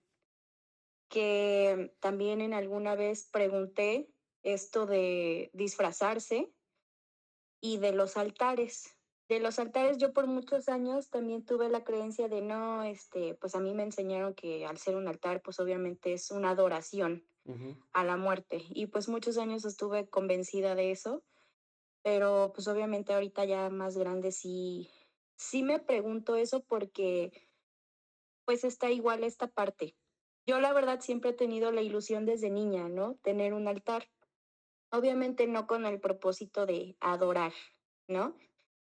que también en alguna vez pregunté esto de disfrazarse y de los altares. De los altares yo por muchos años también tuve la creencia de no, pues a mí me enseñaron que al ser un altar, pues obviamente es una adoración Ujú. a la muerte. Y pues muchos años estuve convencida de eso, pero pues obviamente ahorita ya más grande sí me pregunto eso porque pues está igual esta parte. Yo la verdad siempre he tenido la ilusión desde niña, ¿no? Tener un altar. Obviamente no con el propósito de adorar, ¿no?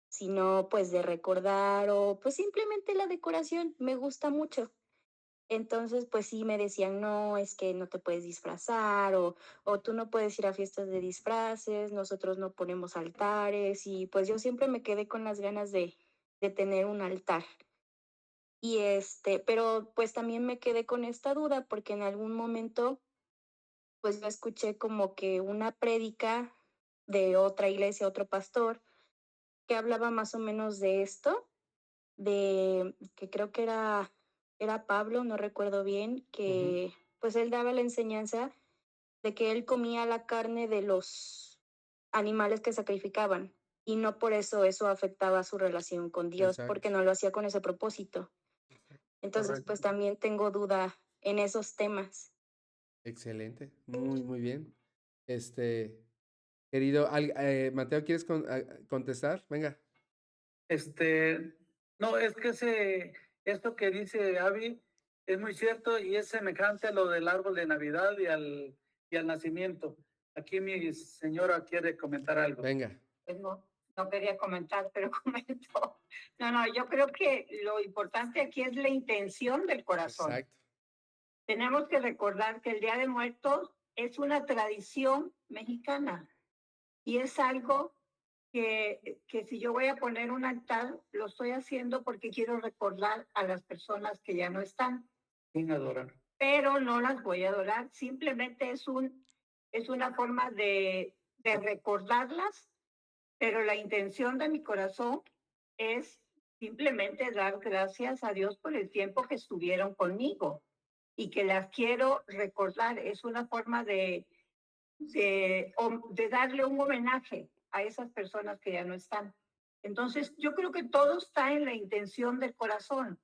Sino pues de recordar o pues simplemente la decoración me gusta mucho. Entonces, pues sí me decían, no, es que no te puedes disfrazar o tú no puedes ir a fiestas de disfraces, nosotros no ponemos altares y pues yo siempre me quedé con las ganas de tener un altar. Y pero pues también me quedé con esta duda porque en algún momento pues yo escuché como que una prédica de otra iglesia, otro pastor, que hablaba más o menos de esto, de que creo que era Pablo, no recuerdo bien, Ujú. que pues él daba la enseñanza de que él comía la carne de los animales que sacrificaban y no por eso afectaba su relación con Dios, Exacto. porque no lo hacía con ese propósito. Entonces, Correcto. pues también tengo duda en esos temas. Excelente. Muy, muy bien. Querido, Mateo, ¿quieres contestar? Venga. No, es que esto que dice Avi es muy cierto y es semejante a lo del árbol de Navidad y al nacimiento. Aquí mi señora quiere comentar algo. Venga. Pues no quería comentar, pero comento. No, yo creo que lo importante aquí es la intención del corazón. Exacto. Tenemos que recordar que el Día de Muertos es una tradición mexicana y es algo que si yo voy a poner un altar, lo estoy haciendo porque quiero recordar a las personas que ya no están. Sin adorar. Pero no las voy a adorar, simplemente es una forma de recordarlas, pero la intención de mi corazón es simplemente dar gracias a Dios por el tiempo que estuvieron conmigo y que las quiero recordar. Es una forma de darle un homenaje a esas personas que ya no están. Entonces, yo creo que todo está en la intención del corazón,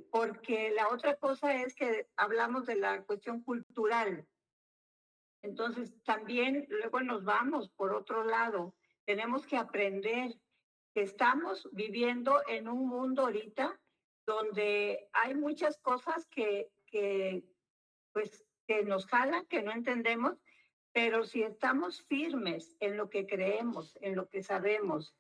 porque la otra cosa es que hablamos de la cuestión cultural. Entonces, también luego nos vamos por otro lado. Tenemos que aprender que estamos viviendo en un mundo ahorita donde hay muchas cosas pues, que nos jalan, que no entendemos, pero si estamos firmes en lo que creemos, en lo que sabemos,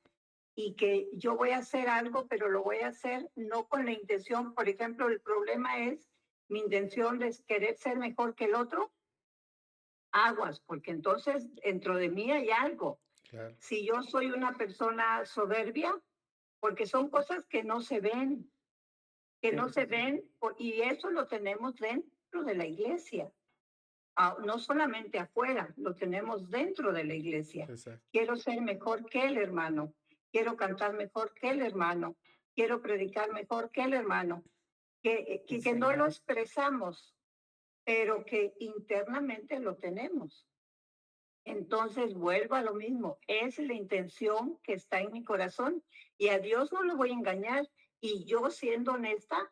y que yo voy a hacer algo, pero lo voy a hacer no con la intención, por ejemplo, el problema es mi intención de querer ser mejor que el otro, aguas, porque entonces dentro de mí hay algo. Claro. Si yo soy una persona soberbia, porque son cosas que no se ven, y eso lo tenemos dentro de la iglesia. No solamente afuera, lo tenemos dentro de la iglesia. Exacto. Quiero ser mejor que el hermano, quiero cantar mejor que el hermano, quiero predicar mejor que el hermano, que no lo expresamos, pero que internamente lo tenemos. Entonces vuelvo a lo mismo, es la intención que está en mi corazón y a Dios no lo voy a engañar y yo siendo honesta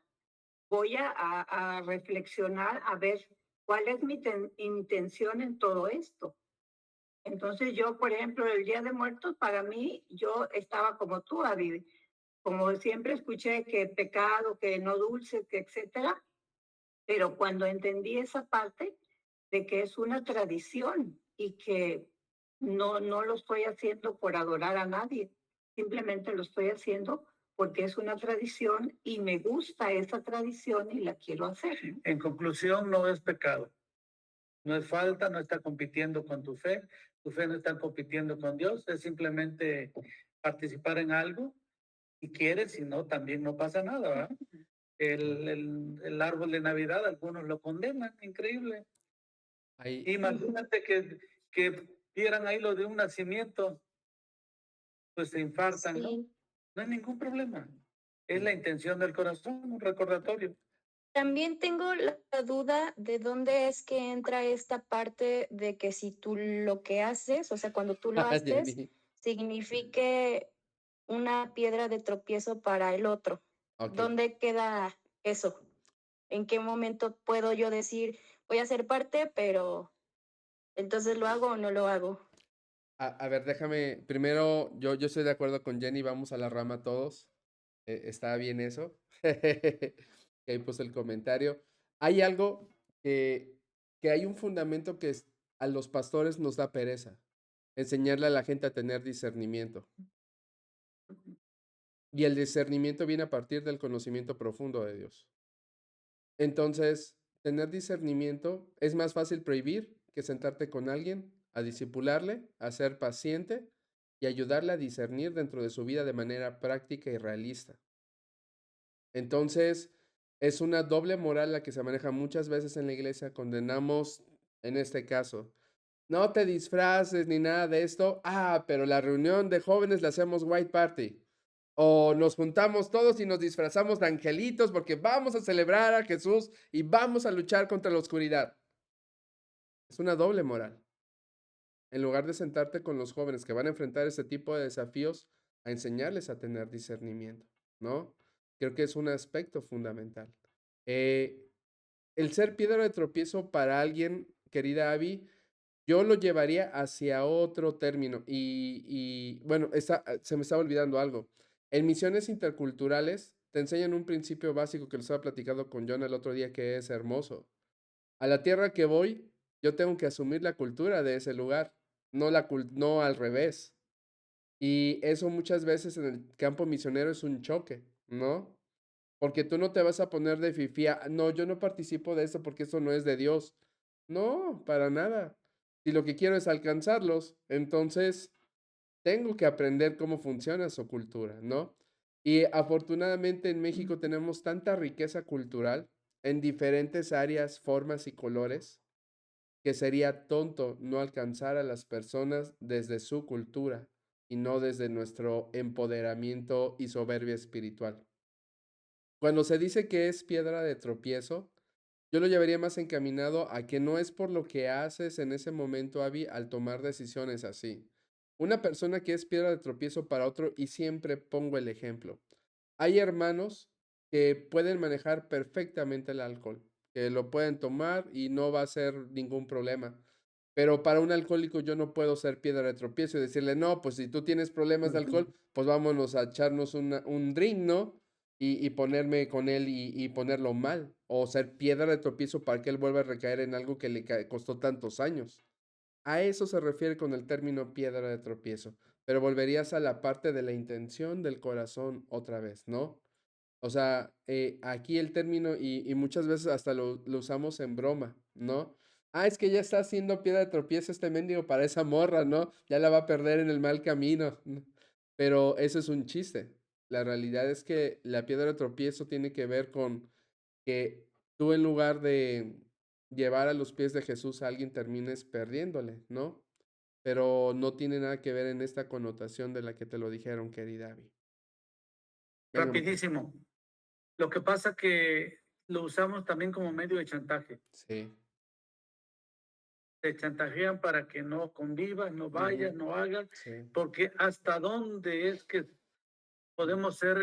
voy a reflexionar a ver cuál es mi intención en todo esto. Entonces yo, por ejemplo, el Día de Muertos, para mí, yo estaba como tú, David, como siempre escuché que pecado, que no dulce, que etcétera, pero cuando entendí esa parte de que es una tradición y que no lo estoy haciendo por adorar a nadie, simplemente lo estoy haciendo porque es una tradición y me gusta esa tradición y la quiero hacer. En conclusión, no es pecado. No es falta, no está compitiendo con tu fe no está compitiendo con Dios, es simplemente participar en algo si quieres, si no, también no pasa nada, ¿verdad? El árbol de Navidad, algunos lo condenan, increíble. Ahí, Imagínate que vieran ahí lo de un nacimiento, pues se infartan, ¿no? Sí. No hay ningún problema. Es la intención del corazón, un recordatorio. También tengo la duda de dónde es que entra esta parte de que si tú lo que haces, o sea, cuando tú lo haces, Jenny. signifique una piedra de tropiezo para el otro. Ok. ¿Dónde queda eso? ¿En qué momento puedo yo decir, voy a ser parte, pero entonces lo hago o no lo hago? A ver, déjame, primero, yo estoy de acuerdo con Jenny, vamos a la rama todos. ¿Está bien eso? Que ahí puse el comentario. Hay algo que hay un fundamento que a los pastores nos da pereza. Enseñarle a la gente a tener discernimiento. Y el discernimiento viene a partir del conocimiento profundo de Dios. Entonces, tener discernimiento es más fácil prohibir que sentarte con alguien, a discipularle, a ser paciente y ayudarle a discernir dentro de su vida de manera práctica y realista. Entonces, es una doble moral la que se maneja muchas veces en la iglesia. Condenamos, en este caso, no te disfraces ni nada de esto. Ah, pero la reunión de jóvenes la hacemos white party. O nos juntamos todos y nos disfrazamos de angelitos porque vamos a celebrar a Jesús y vamos a luchar contra la oscuridad. Es una doble moral. En lugar de sentarte con los jóvenes que van a enfrentar este tipo de desafíos, a enseñarles a tener discernimiento, ¿no? Creo que es un aspecto fundamental. El ser piedra de tropiezo para alguien, querida Abby, yo lo llevaría hacia otro término. Bueno, se me estaba olvidando algo. En misiones interculturales te enseñan un principio básico que les estaba platicando con John el otro día que es hermoso. A la tierra que voy, yo tengo que asumir la cultura de ese lugar, no al revés. Y eso muchas veces en el campo misionero es un choque, ¿no? Porque tú no te vas a poner de fifía, no, yo no participo de eso porque eso no es de Dios. No, para nada. Si lo que quiero es alcanzarlos, entonces tengo que aprender cómo funciona su cultura, ¿no? Y afortunadamente en México tenemos tanta riqueza cultural en diferentes áreas, formas y colores, que sería tonto no alcanzar a las personas desde su cultura y no desde nuestro empoderamiento y soberbia espiritual. Cuando se dice que es piedra de tropiezo, yo lo llevaría más encaminado a que no es por lo que haces en ese momento, Abby, al tomar decisiones así. Una persona que es piedra de tropiezo para otro, y siempre pongo el ejemplo. Hay hermanos que pueden manejar perfectamente el alcohol, que lo pueden tomar y no va a ser ningún problema. Pero para un alcohólico yo no puedo ser piedra de tropiezo y decirle, no, pues si tú tienes problemas de alcohol, pues vámonos a echarnos un drink, ¿no? Y ponerme con él y ponerlo mal, o ser piedra de tropiezo para que él vuelva a recaer en algo que le costó tantos años. A eso se refiere con el término piedra de tropiezo, pero volverías a la parte de la intención del corazón otra vez, ¿no? O sea, aquí el término, y muchas veces hasta lo usamos en broma, ¿no? Ah, es que ya está haciendo piedra de tropiezo este mendigo para esa morra, ¿no? Ya la va a perder en el mal camino. Pero eso es un chiste. La realidad es que la piedra de tropiezo tiene que ver con que tú en lugar de llevar a los pies de Jesús a alguien termines perdiéndole, ¿no? Pero no tiene nada que ver en esta connotación de la que te lo dijeron, querida Abby. Venga, Rapidísimo. Lo que pasa que lo usamos también como medio de chantaje. sí. Te chantajean para que no convivas, no vayas, Ujú. no hagas, Sí. porque hasta dónde es que podemos ser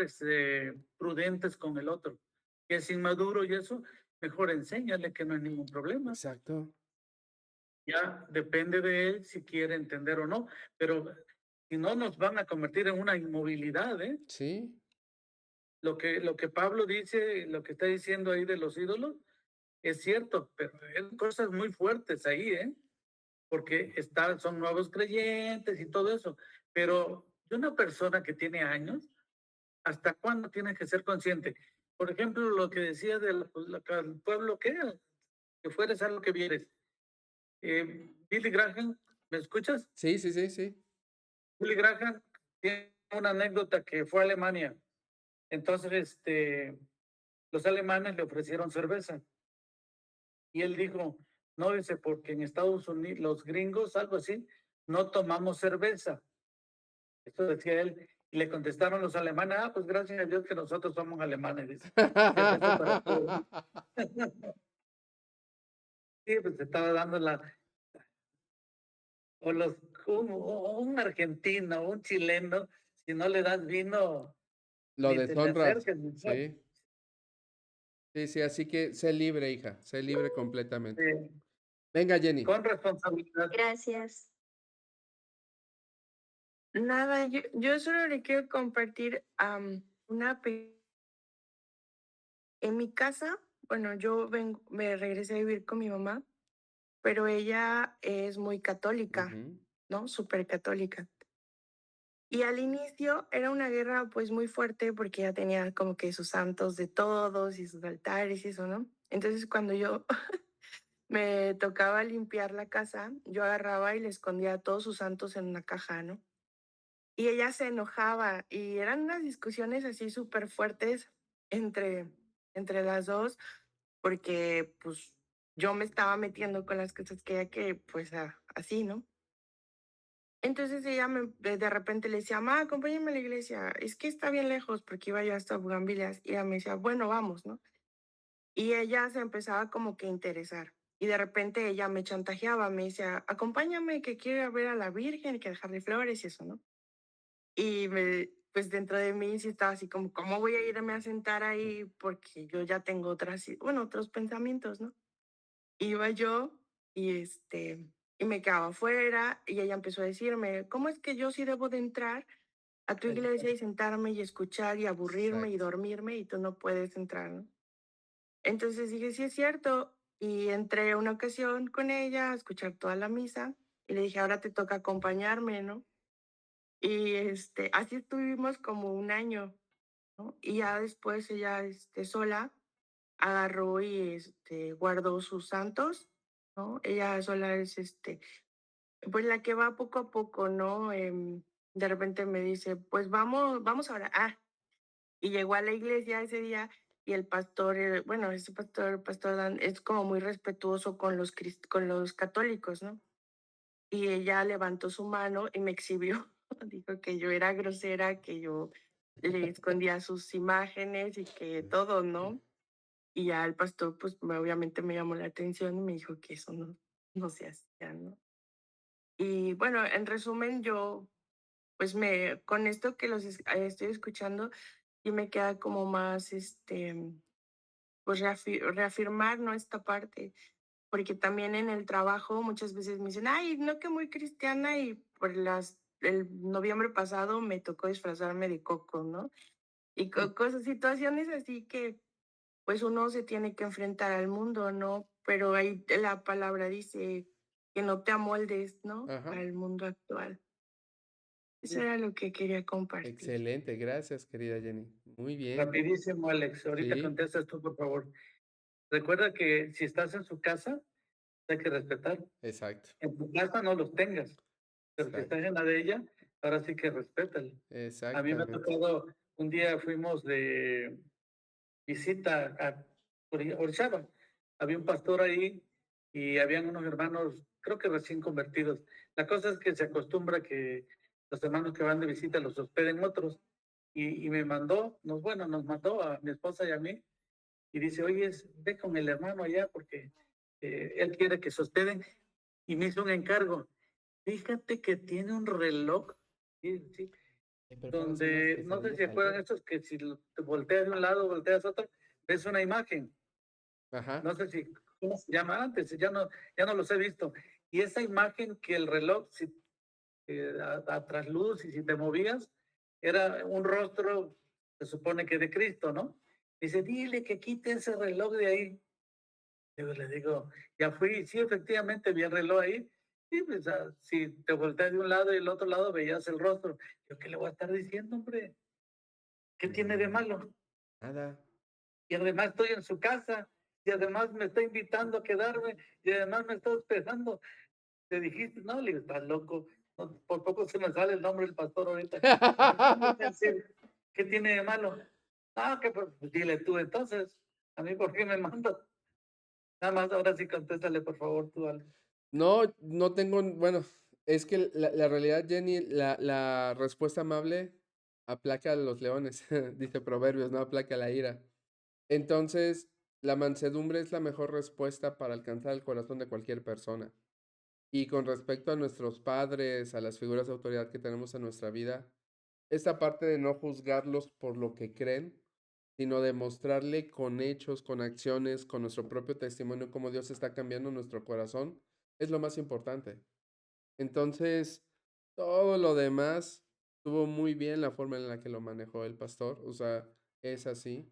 prudentes con el otro. Que es inmaduro y eso, mejor enséñale que no hay ningún problema. Exacto. Ya depende de él si quiere entender o no, pero si no nos van a convertir en una inmovilidad, ¿eh? Sí. Lo que Pablo dice, lo que está diciendo ahí de los ídolos, es cierto, pero hay cosas muy fuertes ahí, ¿eh? Porque son nuevos creyentes y todo eso. Pero de una persona que tiene años, ¿hasta cuándo tienes que ser consciente? Por ejemplo, lo que decía del pueblo que fueres a lo que vieres. Billy Graham, ¿me escuchas? Sí, sí, sí, sí. Billy Graham tiene una anécdota que fue a Alemania. Entonces, los alemanes le ofrecieron cerveza. Y él dijo, no, dice, porque en Estados Unidos, los gringos, algo así, no tomamos cerveza. Esto decía él. Y le contestaron los alemanes, pues gracias a Dios que nosotros somos alemanes, dice. Cerveza para todos. Sí, pues se estaba dando o un argentino, un chileno, si no le das vino, Lo ni te le deshonras. acerques. Ni nada. Sí. Sí, sí, así que sé libre, hija, sé libre completamente. Venga, Jenny. Con responsabilidad. Gracias. Nada, yo solo le quiero compartir en mi casa. Bueno, me regresé a vivir con mi mamá, pero ella es muy católica, Ujú. ¿no? Súper católica. Y al inicio era una guerra pues muy fuerte porque ella tenía como que sus santos de todos y sus altares y eso, ¿no? Entonces cuando yo me tocaba limpiar la casa, yo agarraba y le escondía todos sus santos en una caja, ¿no? Y ella se enojaba y eran unas discusiones así súper fuertes entre, entre las dos, porque pues yo me estaba metiendo con las cosas que ella que pues así, ¿no? Entonces ella de repente le decía, ma, acompáñame a la iglesia, es que está bien lejos porque iba yo hasta Bugambilias y ella me decía, bueno, vamos, ¿no? Y ella se empezaba como que a interesar. Y de repente ella me chantajeaba, me decía, acompáñame que quiero ir a ver a la Virgen, que dejarle flores y eso, ¿no? Y pues dentro de mí sí estaba así como, ¿cómo voy a irme a sentar ahí? Porque yo ya tengo otros pensamientos, ¿no? Iba yo y y me quedaba afuera y ella empezó a decirme, ¿cómo es que yo sí debo de entrar a tu iglesia y sentarme y escuchar y aburrirme y Exacto. dormirme y tú no puedes entrar, ¿no? Entonces dije, sí es cierto. Y entré una ocasión con ella a escuchar toda la misa y le dije, ahora te toca acompañarme, ¿no? Y así estuvimos como un año, ¿no? Y ya después ella, sola, agarró y guardó sus santos, ¿no? Ella sola es, pues la que va poco a poco, ¿no? De repente me dice, pues vamos ahora. Y llegó a la iglesia ese día y el pastor, bueno, ese pastor Dan, es como muy respetuoso con con los católicos, ¿no? Y ella levantó su mano y me exhibió. Dijo que yo era grosera, que yo le escondía sus imágenes y que todo, ¿no? Y ya el pastor, pues obviamente me llamó la atención y me dijo que eso no se hacía, ¿no? Y bueno, en resumen, yo, pues con esto que estoy escuchando, y me queda como más, pues reafirmar, ¿no? Esta parte, porque también en el trabajo muchas veces me dicen, ay, no que muy cristiana y por el noviembre pasado me tocó disfrazarme de coco, ¿no? Y cosas, situaciones así que pues uno se tiene que enfrentar al mundo, ¿no? Pero ahí la palabra dice que no te amoldes, ¿no? Ajá. Al mundo actual. Eso era lo que quería compartir. Excelente, gracias, querida Jenny. Muy bien. Rapidísimo, Alex. Ahorita Sí, contestas tú, por favor. Recuerda que si estás en su casa, hay que respetar. exacto, En tu casa no los tengas, pero si exacto, estás en la de ella, ahora sí que respétale. A mí me ha exactamente. tocado, un día fuimos de visita a Orizaba. Había un pastor ahí y habían unos hermanos, creo que recién convertidos. La cosa es que se acostumbra que los hermanos que van de visita los hospeden otros. Y me mandó, nos mandó a mi esposa y a mí, y dice, oye, ve con el hermano allá porque él quiere que se hospeden. Y me hizo un encargo. Fíjate que tiene un reloj, sí, sí, ¿Preparas unas donde, no sé si quesadillas, acuerdan Albert? estos que si te volteas de un lado, volteas otro, ves una imagen. Ajá, No sé si, ¿cómo se llama antes? Ya no los he visto. Y esa imagen que el reloj, si a trasluz y si te movías, era un rostro, se supone que de Cristo, ¿no? Dice, dile que quite ese reloj de ahí. Yo le digo, ya fui, sí, efectivamente vi el reloj ahí. Sí, pues, si te volteas de un lado y del otro lado veías el rostro. Yo, ¿qué le voy a estar diciendo, hombre? ¿Qué tiene de malo? Nada. Y además estoy en su casa, y además me está invitando a quedarme, y además me está hospedando. Te dijiste, no, le digo, estás loco. No, por poco se me sale el nombre del pastor ahorita. ¿Qué tiene de malo? Ah, que pues dile tú entonces, a mí por qué me mandas. Nada más ahora sí contéstale por favor tú algo. No, no tengo, bueno, es que la realidad, Jenny, la respuesta amable aplaca a los leones, dice Proverbios, no aplaca la ira. Entonces, la mansedumbre es la mejor respuesta para alcanzar el corazón de cualquier persona. Y con respecto a nuestros padres, a las figuras de autoridad que tenemos en nuestra vida, esta parte de no juzgarlos por lo que creen, sino demostrarle con hechos, con acciones, con nuestro propio testimonio cómo Dios está cambiando nuestro corazón, es lo más importante. Entonces, todo lo demás estuvo muy bien la forma en la que lo manejó el pastor, o sea, es así.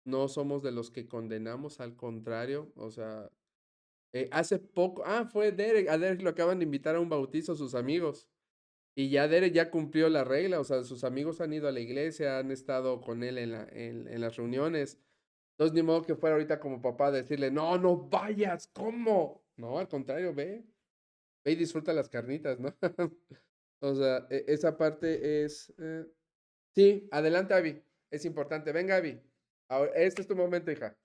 No somos de los que condenamos, al contrario, o sea, hace poco, fue Derek, a Derek lo acaban de invitar a un bautizo sus amigos. Y ya Derek ya cumplió la regla, o sea, sus amigos han ido a la iglesia, han estado con él en las reuniones. Entonces, ni modo que fuera ahorita como papá a decirle, no, no vayas, ¿cómo? No, al contrario, ve y disfruta las carnitas, ¿no? O sea, esa parte es... Sí, adelante, Abby, es importante. Venga, Abby, ahora, este es tu momento, hija.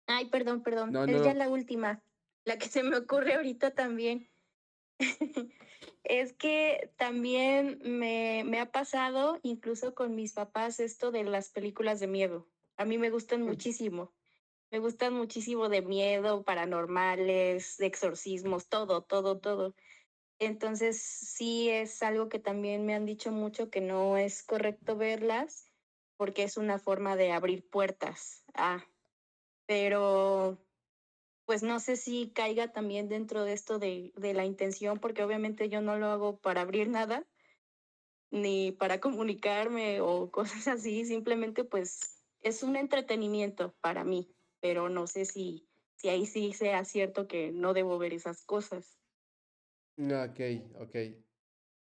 Ay, perdón, perdón. No, Es ya no, la última, la que se me ocurre ahorita también. Es que también me ha pasado, incluso con mis papás, esto de las películas de miedo. A mí me gustan muchísimo. Me gustan muchísimo de miedo, paranormales, de exorcismos, todo, todo, todo. Entonces, sí es algo que también me han dicho mucho que no es correcto verlas porque es una forma de abrir puertas. Pero pues no sé si caiga también dentro de esto de la intención, porque obviamente yo no lo hago para abrir nada, ni para comunicarme o cosas así, simplemente pues es un entretenimiento para mí, pero no sé si ahí sí sea cierto que no debo ver esas cosas. ok, ok.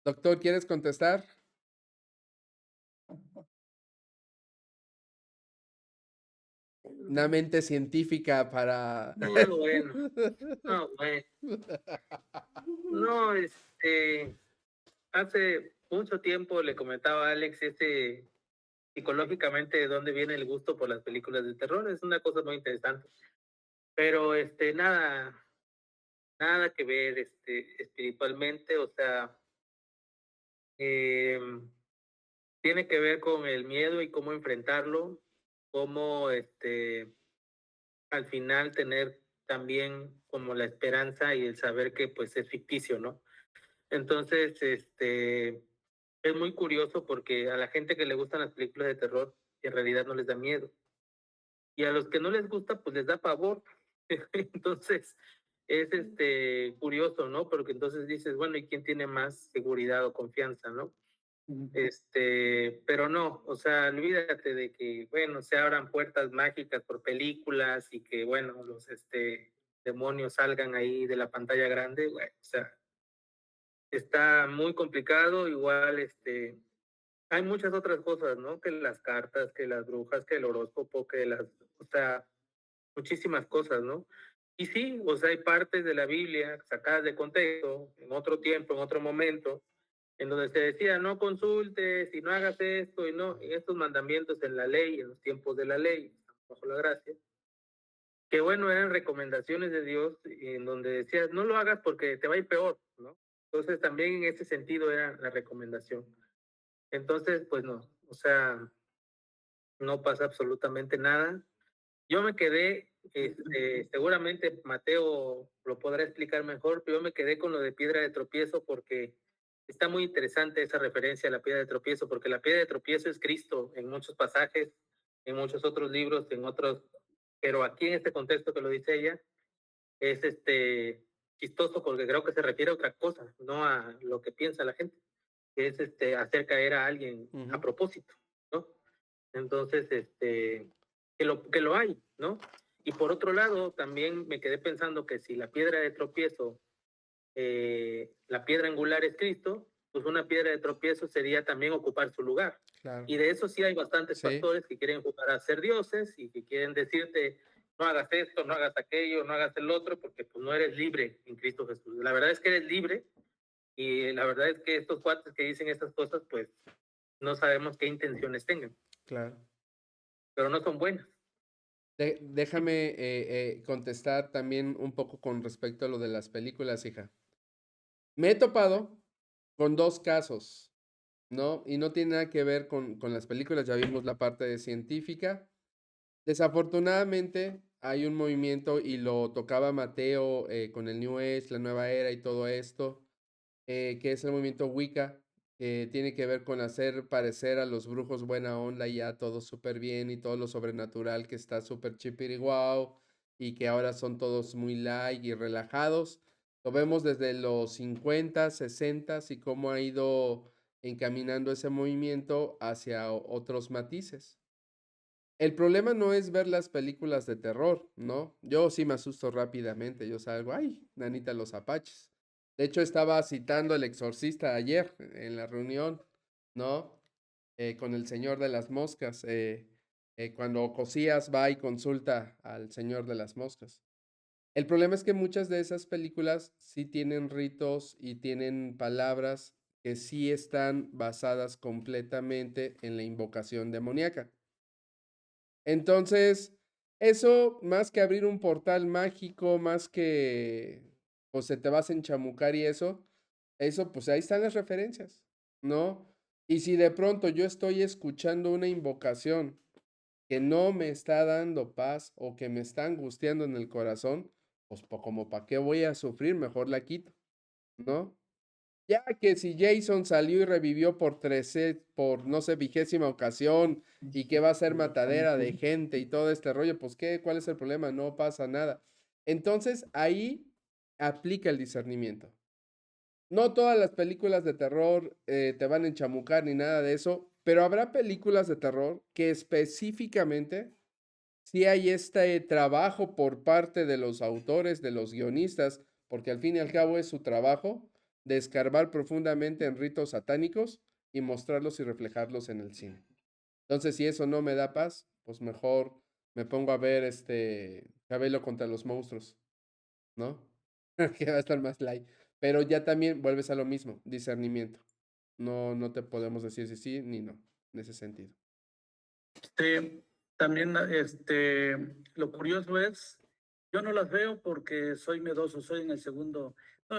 Doctor, ¿quieres contestar? Una mente científica para... No, bueno, no, bueno. No, hace mucho tiempo le comentaba a Alex psicológicamente de dónde viene el gusto por las películas de terror. Es una cosa muy interesante. Pero nada que ver espiritualmente, o sea, tiene que ver con el miedo y cómo enfrentarlo, cómo al final tener también como la esperanza y el saber que pues es ficticio, ¿no? Entonces, es muy curioso porque a la gente que le gustan las películas de terror, en realidad no les da miedo. Y a los que no les gusta, pues les da pavor. Entonces, es curioso, ¿no? Porque entonces dices, bueno, ¿y quién tiene más seguridad o confianza, no? Pero no, o sea, olvídate de que, bueno, se abran puertas mágicas por películas y que, bueno, los demonios salgan ahí de la pantalla grande, bueno, o sea, está muy complicado, igual, hay muchas otras cosas, ¿no? Que las cartas, que las brujas, que el horóscopo, o sea, muchísimas cosas, ¿no? Y sí, o sea, hay partes de la Biblia sacadas de contexto, en otro tiempo, en otro momento, en donde se decía, no consultes y no hagas esto y no, y estos mandamientos en la ley, en los tiempos de la ley, bajo la gracia, que bueno, eran recomendaciones de Dios en donde decía, no lo hagas porque te va a ir peor, ¿no? Entonces también en ese sentido era la recomendación. Entonces, pues no, o sea, no pasa absolutamente nada. Yo me quedé, seguramente Mateo lo podrá explicar mejor, pero yo me quedé con lo de piedra de tropiezo porque está muy interesante esa referencia a la piedra de tropiezo, porque la piedra de tropiezo es Cristo en muchos pasajes, en muchos otros libros, en otros, pero aquí en este contexto que lo dice ella, es chistoso porque creo que se refiere a otra cosa, no a lo que piensa la gente, que es hacer caer a alguien a propósito, ¿no? Entonces, que lo hay, ¿no? Y por otro lado, también me quedé pensando que si la piedra de tropiezo, la piedra angular es Cristo, pues pues una piedra de tropiezo sería también ocupar su lugar. Claro. Y de eso sí hay bastantes Sí. pastores que quieren jugar a ser dioses y que quieren decirte, no hagas esto, no hagas aquello, no hagas el otro, porque pues no eres libre en Cristo Jesús. La verdad es que eres libre, y la verdad es que estos cuates que dicen estas cosas, pues no sabemos qué intenciones tengan, Claro. pero no son buenas. Déjame contestar también un poco con respecto a lo de las películas, hija. Me he topado con 2 casos, ¿no? Y no tiene nada que ver con las películas, ya vimos la parte de científica. Desafortunadamente hay un movimiento, y lo tocaba Mateo con el New Age, la nueva era y todo esto, que es el movimiento Wicca, que tiene que ver con hacer parecer a los brujos buena onda y ya todo súper bien y todo lo sobrenatural que está súper chipiri guau y que ahora son todos muy light y relajados. Lo vemos desde los 50, 60 y cómo ha ido encaminando ese movimiento hacia otros matices. El problema no es ver las películas de terror, ¿no? Yo sí me asusto rápidamente, yo salgo, ay, nanita los apaches. De hecho, estaba citando El Exorcista ayer en la reunión, ¿no? Con el Señor de las Moscas. Cuando Cosías va y consulta al Señor de las Moscas. El problema es que muchas de esas películas sí tienen ritos y tienen palabras que sí están basadas completamente en la invocación demoníaca. Entonces, eso más que abrir un portal mágico, más que, pues se te vas a enchamucar y eso, pues ahí están las referencias, ¿no? Y si de pronto yo estoy escuchando una invocación que no me está dando paz o que me está angustiando en el corazón, pues como para qué voy a sufrir, mejor la quito, ¿no? Ya que si Jason salió y revivió por no sé, 20ª ocasión y que va a ser matadera de gente y todo este rollo, pues ¿qué? ¿Cuál es el problema? No pasa nada. Entonces ahí aplica el discernimiento. No todas las películas de terror te van a enchamucar ni nada de eso, pero habrá películas de terror que específicamente sí hay este trabajo por parte de los autores, de los guionistas, porque al fin y al cabo es su trabajo de escarbar profundamente en ritos satánicos y mostrarlos y reflejarlos en el cine. Entonces, si eso no me da paz, pues mejor me pongo a ver Chabelo contra los monstruos, ¿no? Que va a estar más light. Pero ya también vuelves a lo mismo, discernimiento. No te podemos decir si sí ni no, en ese sentido. También, lo curioso es, yo no las veo porque soy miedoso, soy en el segundo,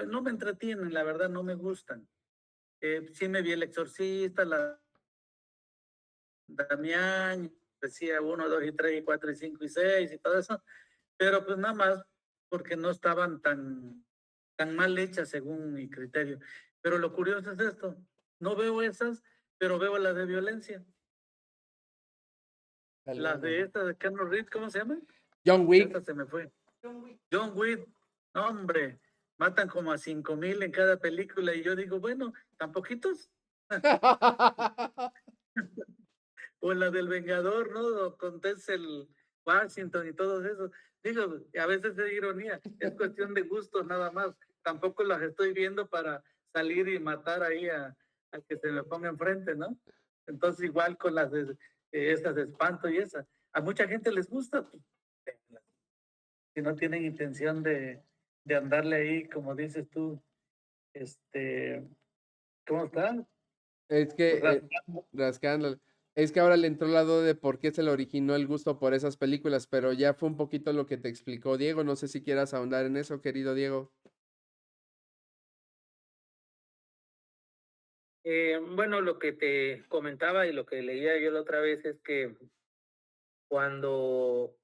no me entretienen, la verdad, no me gustan. Sí me vi El Exorcista, la Damián, decía 1, 2 y 3 y 4 y 5 y 6 y todo eso, pero pues nada más porque no estaban tan mal hechas según mi criterio. Pero lo curioso es esto, no veo esas, pero veo las de violencia. Las de esta de Keanu Reeves, ¿cómo se llama? John Wick. Esta se me fue. John Wick. No, hombre, matan como a 5,000 en cada película y yo digo, bueno, ¿tan poquitos? O la del Vengador, ¿no? Con Denzel Washington y todo eso. Digo, a veces es ironía, es cuestión de gustos nada más. Tampoco las estoy viendo para salir y matar ahí a que se me ponga enfrente, ¿no? Entonces, igual con las de esas de espanto y esas. A mucha gente les gusta, pues, si no tienen intención de andarle ahí, como dices tú, ¿cómo está? Es que rascándole. Es que ahora le entró la duda de por qué se le originó el gusto por esas películas, pero ya fue un poquito lo que te explicó Diego. No sé si quieras ahondar en eso, querido Diego. Bueno, lo que te comentaba y lo que leía yo la otra vez es que cuando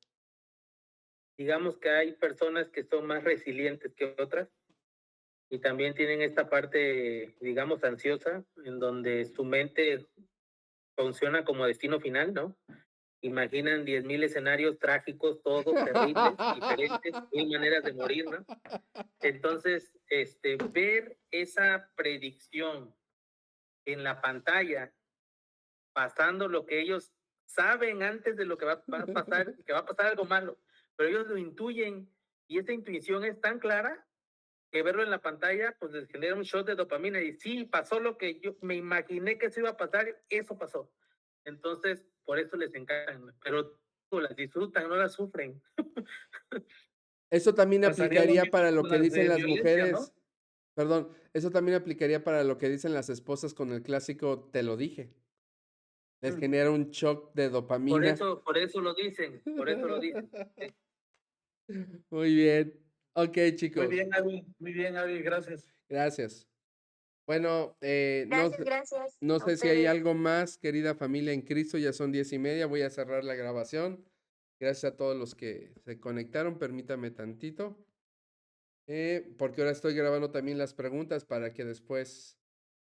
digamos que hay personas que son más resilientes que otras y también tienen esta parte, digamos, ansiosa, en donde su mente funciona como destino final, ¿no? Imaginan 10,000 escenarios trágicos, todos terribles, diferentes, 1000 maneras de morir, ¿no? Entonces, ver esa predicción en la pantalla, pasando lo que ellos saben antes de lo que va a pasar, que va a pasar algo malo, pero ellos lo intuyen y esa intuición es tan clara que verlo en la pantalla, pues les genera un shot de dopamina. Y sí, pasó lo que yo me imaginé que eso iba a pasar, eso pasó. Entonces, por eso les encantan, pero las disfrutan, no las sufren. Eso también Pasaría lo aplicaría mismo para lo con que las dicen de las violencia, ¿no? mujeres. Perdón, eso también aplicaría para lo que dicen las esposas con el clásico "te lo dije". Les Mm. genera un shock de dopamina. Por eso lo dicen, por eso lo dicen. Muy bien. Ok, Muy chicos. bien, Avi, gracias. Gracias. Bueno, Gracias no a sé si hay ustedes. algo más, querida familia en Cristo, ya son 10:30, voy a cerrar la grabación. Gracias a todos los que se conectaron, permítame tantito. Porque ahora estoy grabando también las preguntas para que después